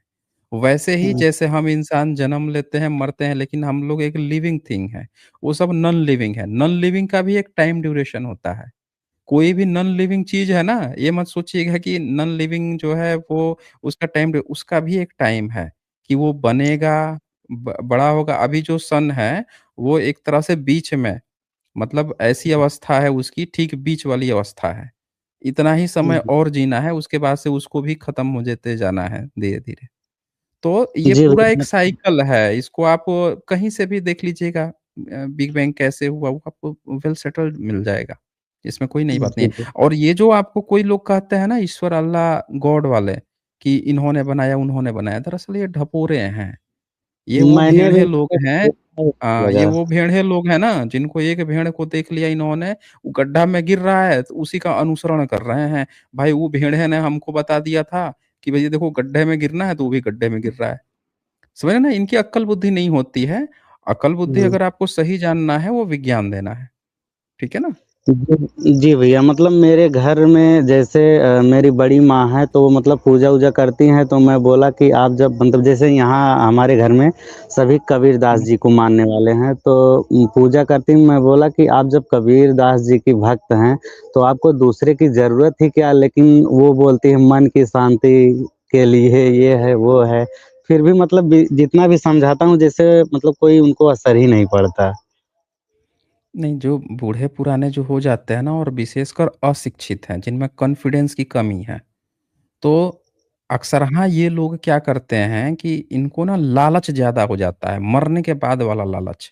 वैसे ही
हुँ,
जैसे हम इंसान जन्म लेते हैं, मरते हैं, लेकिन हम लोग एक लिविंग थिंग हैं। वो सब नॉन लिविंग है। नॉन लिविंग का भी एक टाइम ड्यूरेशन होता है। कोई भी नॉन लिविंग चीज़ है ना, ये मत सोचिएगा कि नॉन लिविंग जो है वो उसका भी एक टाइम है कि वो बनेगा, बड़ा होगा। अभी जो सन है, वो एक तरह से बीच में मतलब ऐसी अवस्था है उसकी ठीक बीच वाली अवस्था है। इतना ही समय
हुँ।
और जीना है, उसके बाद से उसको भी खत्म हो जाते जाना है धीरे-धीरे। तो ये
जी
पूरा एक
भैया।
साइकिल है, इसको आप कहीं से भी देख लीजिएगा बिग बैंग कैसे हुआ, वो आपको वेल सेटल्ड मिल जाएगा। इसमें कोई नई बात नहीं
जी,
है। और ये जो आपको कोई लोग कहते हैं ना ईश्वर, अल्लाह, गॉड वाले कि इन्होंने बनाया, उन्होंने बनाया, दरअसल ये ढपोरे हैं। ये वो
मैंने भी
भेड़े लोग
मतलब
हैं
देखा है,
ये
लगा।
वो भेड़े लोग हैं ना जिनको एक भेड़ को देख लिया इन्होंने, वो गड्ढा में गिर रहा है तो उसी का अनुसरण कर रहे हैं। भाई वो भेड़े ने हमको बता दिया था कि भई ये देखो गड्ढे में गिरना है तो वो भी गड्ढे में गिर रहा है। समझ रहे हैं ना? इनकी अक्ल बुद्धि नहीं होती है। अकल बुद्धि
हुँ।
अगर आपको सही जानना है वो विज्ञान देना है। ठीक है ना?
जी भैया, मतलब मेरे घर में जैसे मेरी बड़ी माँ है तो वो मतलब पूजा-वूजा करती हैं तो मैं बोला कि आप जब मतलब जैसे यहाँ हमारे घर में सभी कबीरदास
हुँ।
जी को मानने वाले हैं तो पूजा करती हैं मैं बोला कि आप जब कबीरदास जी की भक्त हैं, तो आपको दूसरे की ज़रूरत ही क्या? लेकिन वो बोलती है मन की शांति के लिए ये है, वो है। फिर भी मतलब जितना भी समझाता हूँ जैसे मतलब कोई उनको असर ही नहीं पड़ता।
नहीं, जो बूढ़े-पुराने जो हो जाते हैं ना और विशेषकर अशिक्षित हैं, जिनमें कॉन्फिडेंस की कमी है, तो अक्सर हाँ, ये लोग क्या करते हैं कि इनको ना लालच ज़्यादा हो जाता है, मरने के बाद वाला लालच।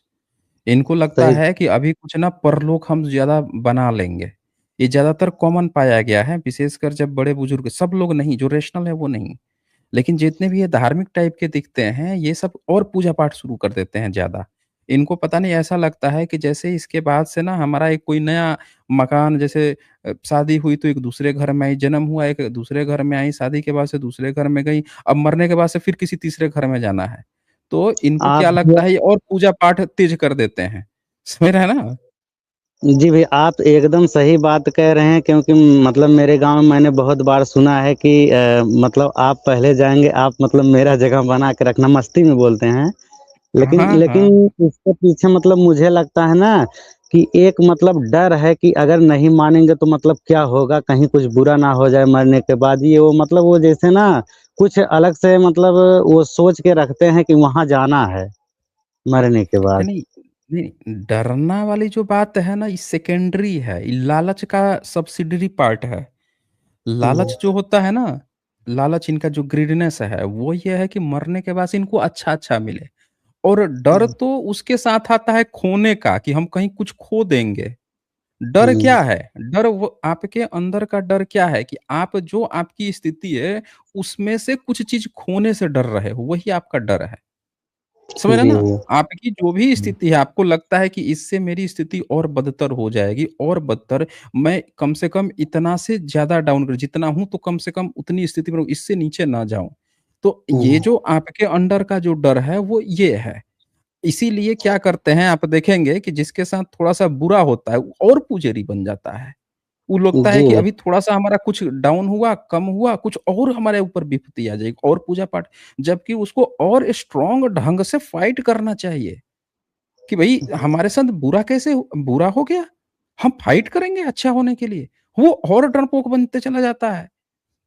इनको लगता
सही
है कि अभी कुछ ना परलोक हम ज़्यादा बना लेंगे। ये ज़्यादातर कॉमन पाया गया है, विशेषकर जब बड़े-बुजुर्ग सब लोग नहीं, जो रेशनल है वो नहीं। लेकिन जितने भी ये धार्मिक टाइप के दिखते हैं, ये सब और पूजा-पाठ शुरू कर देते हैं ज़्यादा। इनको पता नहीं ऐसा लगता है कि जैसे इसके बाद से ना हमारा एक कोई नया मकान जैसे शादी हुई तो एक दूसरे घर में आई, जन्म हुआ एक दूसरे घर में आई, शादी के बाद से दूसरे घर में गई, अब मरने के बाद से फिर किसी तीसरे घर में जाना है। तो इनको
आप
क्या लगता है ये और पूजा-पाठ तेज़ कर देते हैं। समझ रहे हैं ना?
जी भई, आप एकदम सही बात कह रहे हैं क्योंकि मतलब मेरे गाँव में मैंने बहुत बार सुना है कि मतलब आप पहले जाएँगे, आप मतलब मेरा जगह बना के रखना, मस्ती में बोलते हैं। लेकिन
हाँ,
लेकिन
हाँ।
इसके पीछे मतलब मुझे लगता है ना कि एक मतलब डर है कि अगर नहीं मानेंगे तो मतलब क्या होगा, कहीं कुछ बुरा ना हो जाए मरने के बाद। ये वो मतलब वो जैसे ना कुछ अलग से मतलब वो सोच के रखते हैं कि वहाँ जाना है, मरने के
नहीं,
बाद।
नहीं नहीं, डरना वाली जो बात है ना, ये सेकेंडरी है, ये लालच का सब्सिडियरी पार्ट है। लालच जो होता है ना, लालच इनका जो ग्रीडनेस है, वो ये है कि मरने के बाद इनको अच्छा-अच्छा मिले। और डर तो उसके साथ आता है खोने का, कि हम कहीं कुछ खो देंगे। डर क्या है? डर वो आपके अंदर का डर क्या है कि आप जो आपकी स्थिति है, उसमें से कुछ चीज़ खोने से डर रहे हो, वही आपका डर है। समझ रहे
जी।
हैं ना? आपकी जो भी स्थिति है, आपको लगता है कि इससे मेरी स्थिति और बदतर हो जाएगी और बदतर, मैं कम से कम इतना से ज़्यादा डाउनग्रेड जितना हूँ, तो कम से कम उतनी स्थिति में रहूँ, इससे नीचे ना जाऊँ। तो ये जो आपके अंडर का जो डर है, वो ये है। इसीलिए क्या करते हैं, आप देखेंगे कि जिसके साथ थोड़ा-सा बुरा होता है, वो और पुजेरी बन जाता है। वो लगता है
जी।
कि अभी थोड़ा-सा हमारा कुछ डाउन हुआ, कम हुआ, कुछ और हमारे ऊपर विपत्ति आ जाएगी और पूजा-पाठ, जबकि उसको और स्ट्रॉन्ग ढंग से फाइट करना चाहिए कि भई हमारे साथ बुरा हो गया, हम फाइट करेंगे अच्छा होने के लिए। वो और डरपोक बनते चला जाता है।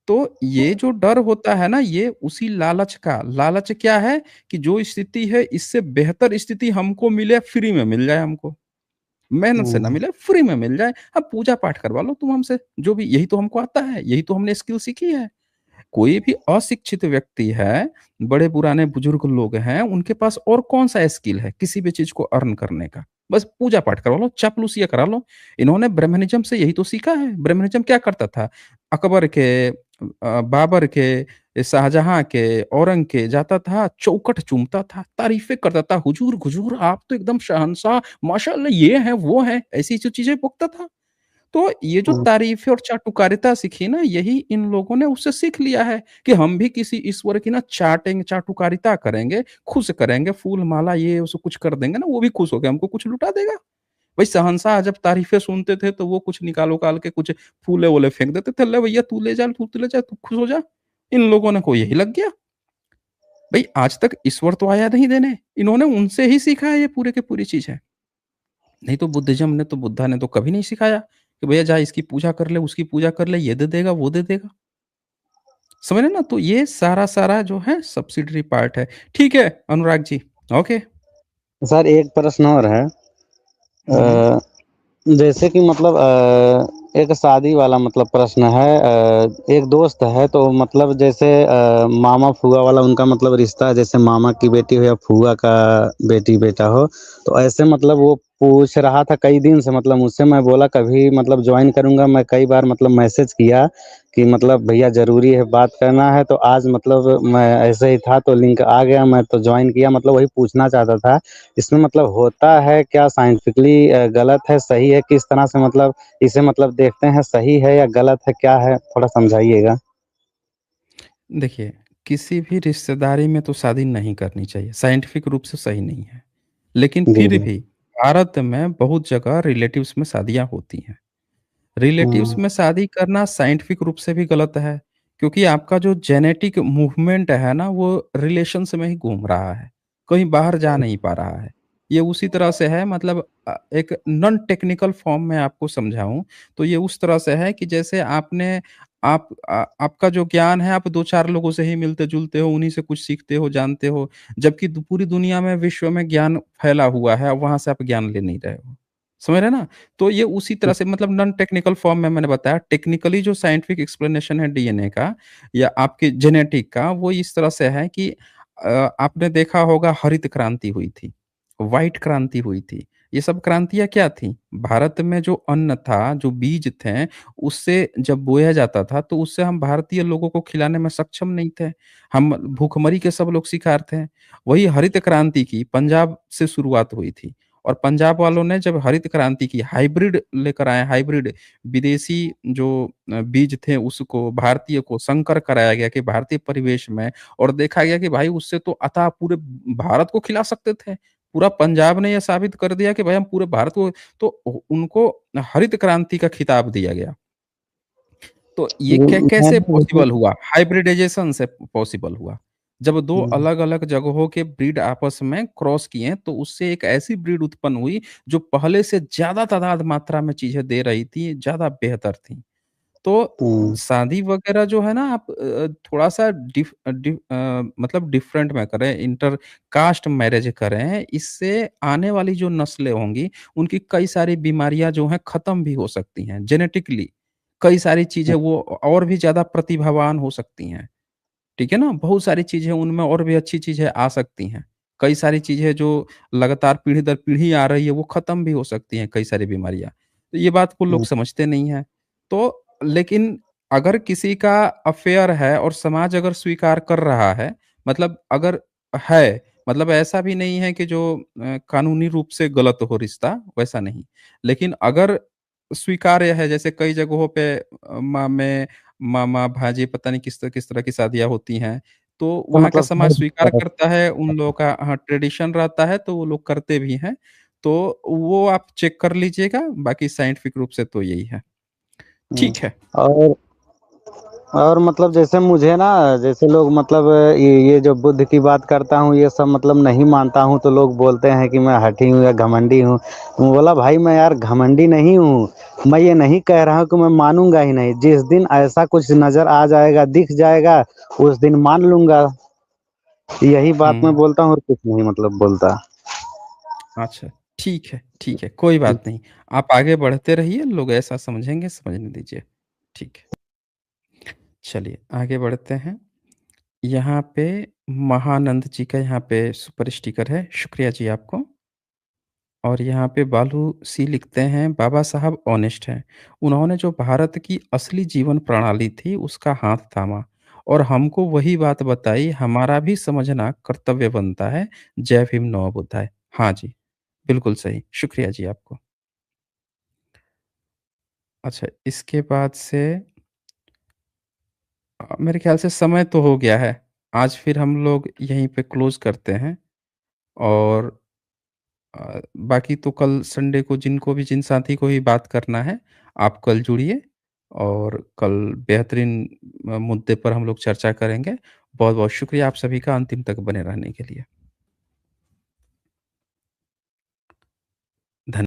तो ये जो डर होता है ना, ये उसी लालच क्या है कि जो स्थिति है, इससे बेहतर स्थिति हमको मिले, फ्री में मिल जाए हमको। मेहनत से ना मिले, फ्री में मिल जाए। अब पूजा-पाठ करवा लो तुम हमसे, जो भी यही तो हमको आता है, यही तो हमने स्किल सीखी है। कोई भी अशिक्षित व्यक्ति है, बड़े पुराने बुजुर्ग लोग हैं, उनके पास और कौन-सा स्किल है किसी भी चीज़ को अर्न करने का? बस पूजा-पाठ करवा लो, चापलूसियाँ करा लो। इन्होंने ब्रह्मनिज़्म से यही तो सीखा है। ब्रह्मनिज़्म क्या करता था? अकबर के बाबर के, शाहजहाँ के, औरंग के जाता था, चौखट चूमता था, तारीफ़ें करता था, हुजूर, हुजूर आप तो एकदम शहंशाह, माशाअल्लाह ये हैं, वो हैं, ऐसी जो चीज़ें बकता था। तो ये जो तारीफ़ें और चाटुकारिता सीखी ना, यही इन लोगों ने उससे सीख लिया है कि हम भी किसी ईश्वर की ना चाटुकारिता करेंगे, खुश करेंगे, फूल-माला ये सब कुछ कर देंगे ना, वो भी खुश होके हमको कुछ लुटा देगा। भाई शहंशाह जब तारीफ़ें सुनते थे, तो वो कुछ निकाल-उकाल के कुछ फूले-वूले फेंक देते थे, "ले भैया तू ले जा, तू खुश हो जा।" इन लोगों ने को यही लग गया। भई आज तक ईश्वर तो आया नहीं देने, इन्होंने उनसे ही सीखा है ये पूरे की पूरी चीज़ है। नहीं तो बुद्धिज़्म ने तो बुद्धा ने तो कभी नहीं सिखाया कि भैया जा इसकी पूजा कर ले, उसकी पूजा कर ले, ये दे देगा, वो दे देगा। समझ रहे हैं ना? तो ये सारा-सारा जो है सब्सिडियरी पार्ट है। ठीक है, अनुराग जी, ओके।
सर एक प्रश्न और है।
हुँ, हुँ।
अ, जैसे कि मतलब एक शादी वाला मतलब प्रश्न है। एक दोस्त है तो मतलब जैसे मामा फूआ वाला उनका मतलब रिश्ता है, जैसे मामा की बेटी हो या फूआ का बेटी बेटा हो, तो ऐसे मतलब वो पूछ रहा था कई दिन से, मतलब मुझसे, मैं बोला कभी मतलब ज्वाइन करूंगा। मैं कई बार मतलब मैसेज किया कि मतलब भैया ज़रूरी है, बात करना है, तो आज मतलब मैं ऐसे ही था तो लिंक आ गया, मैं तो ज्वाइन किया। मतलब वही पूछना चाहता था, इसमें मतलब होता है क्या साइंटिफिकली गलत है, सही है, किस तरह से मतलब इसे मतलब देखते हैं, सही है या गलत है, क्या है, थोड़ा समझाइएगा?
देखिए, किसी भी रिश्तेदारी में तो शादी नहीं करनी चाहिए, साइंटिफिक रूप से सही नहीं है। लेकिन
जी,
फिर
जी।
भी भारत में बहुत जगह रिलेटिव्स में शादियाँ होती हैं। रिलेटिव्स
हुँ,
में शादी करना साइंटिफिक रूप से भी गलत है, क्योंकि आपका जो जेनेटिक मूवमेंट है ना, वो रिलेशंस में ही घूम रहा है, कहीं बाहर जा नहीं पा रहा है। ये उसी तरह से है, मतलब एक नॉन टेक्निकल फॉर्म में आपको समझाऊँ, तो ये उस तरह से है कि जैसे आपका जो ज्ञान है, आप 2-4 लोगों से ही मिलते-जुलते हो, उन्हीं से कुछ सीखते हो, जानते हो, जबकि पूरी दुनिया में, विश्व में ज्ञान फैला हुआ है, वहाँ से आप ज्ञान ले नहीं रहे हो। समझ रहे हैं ना? तो ये उसी तरह से, मतलब नॉन टेक्निकल फॉर्म में मैंने बताया, टेक्निकली जो साइंटिफिक एक्सप्लेनेशन है डीएनए का या आपके जेनेटिक का, वो इस तरह से है कि आपने देखा होगा हरित क्रांति हुई थी, व्हाइट क्रांति हुई थी। ये सब क्रांतियाँ क्या थी? भारत में जो अन्न था, जो बीज थे, उससे जब बोया जाता था, तो उससे हम भारतीय लोगों को खिलाने में सक्षम नहीं थे। हम भूखमरी के सब लोग शिकार थे। वही हरित क्रांति की पंजाब से शुरुआत हुई थी। और पंजाब वालों ने जब हरित क्रांति की हाइब्रिड लेकर आए, हाइब्रिड विदेशी जो बीज थे, उसको भारतीय को संकर कराया गया कि भारतीय परिवेश में, और देखा गया कि भाई उससे तो अतः पूरे भारत को खिला सकते थे। पूरा पंजाब ने यह साबित कर दिया कि भाई हम पूरे भारत को, तो उनको हरित क्रांति का खिताब दिया गया। तो ये कैसे
मैंने देखिए।
पॉसिबल हुआ? हाइब्रिडाइजेशन से पॉसिबल हुआ। जब 2
हुँ,
अलग-अलग जगहों के ब्रीड आपस में क्रॉस किए, तो उससे एक ऐसी ब्रीड उत्पन्न हुई, जो पहले से ज़्यादा तादाद मात्रा में चीज़ें दे रही थी, ज़्यादा बेहतर थी। तो शादी वगैरह जो है ना आप थोड़ा-सा मतलब डिफरेंट में करें, इंटर कास्ट मैरिज करें, इससे आने वाली जो नस्लें होंगी, उनकी कई सारी बीमारियाँ जो हैं खत्म भी हो सकती हैं, जेनेटिकली कई सारी चीज़ें वो और भी ज़्यादा प्रतिभावान हो सकती हैं। ठीक है ना? बहुत सारी चीज़ें उनमें और भी अच्छी चीज़ें आ सकती हैं। कई सारी चीज़ें जो लगातार पीढ़ी दर पीढ़ी आ रही है, वो ख़त्म भी हो सकती हैं, कई सारी बीमारियाँ। तो ये बात को लोग समझते नहीं हैं। तो लेकिन अगर किसी का अफ़ेयर है और समाज अगर स्वीकार कर रहा है, मतलब अगर है, मतलब ऐसा भी नहीं है कि जो कानूनी रूप से गलत हो रिश्ता, वैसा नहीं। लेकिन अगर स्वीकार्य है, जैसे कई जगहों पे मामे मामा, भांजे पता नहीं किस तरह की शादियाँ होती हैं। तो
तो
वहाँ का
मतलब
समाज स्वीकार
समझ
करता है, उन लोगों का हाँ, ट्रेडिशन रहता है तो वो लोग करते भी हैं। तो वो आप चेक कर लीजिएगा, बाकी साइंटिफिक रूप से तो यही है।
हुँ,
ठीक है।
और मतलब जैसे मुझे ना जैसे लोग मतलब ये जो बुद्ध की बात करता हूँ ये सब मतलब नहीं मानता हूँ तो लोग बोलते हैं कि मैं हठी हूँ या घमंडी हूँ। मैं बोला भाई मैं यार घमंडी नहीं हूँ। मैं ये नहीं कह रहा हूँ कि मैं मानूँगा ही नहीं। जिस दिन ऐसा कुछ नज़र आ जाएगा, दिख जाएगा, उस दिन मान लूँगा। यही बात मैं
हुँ।
बोलता हूँ और कुछ नहीं मतलब बोलता।
अच्छा, ठीक है, कोई बात नहीं। आप आगे बढ़ते रहिए, लोग ऐसा समझेंगे, समझने दीजिए। ठीक है। चलिए, आगे बढ़ते हैं। यहाँ पे महानंद जी का यहाँ पे सुपर स्टिकर है, शुक्रिया जी आपको। और यहाँ पे बालू सी लिखते हैं, बाबा साहब ऑनेस्ट हैं। उन्होंने जो भारत की असली जीवन प्रणाली थी, उसका हाथ थामा और हमको वही बात बताई, हमारा भी समझना कर्तव्य बनता है। जय भीम, नमो बुद्धाय। हाँ जी, बिल्कुल सही। शुक्रिया जी आपको। अच्छा, इसके बाद से मेरे ख्याल से समय तो हो गया है। आज फिर हम लोग यहीं पे क्लोज़ करते हैं और बाकी तो कल संडे को जिनको भी जिन साथी को भी बात करना है, आप कल जुड़िए और कल बेहतरीन मुद्दे पर हम लोग चर्चा करेंगे। बहुत-बहुत शुक्रिया आप सभी का अंतिम तक बने रहने के लिए।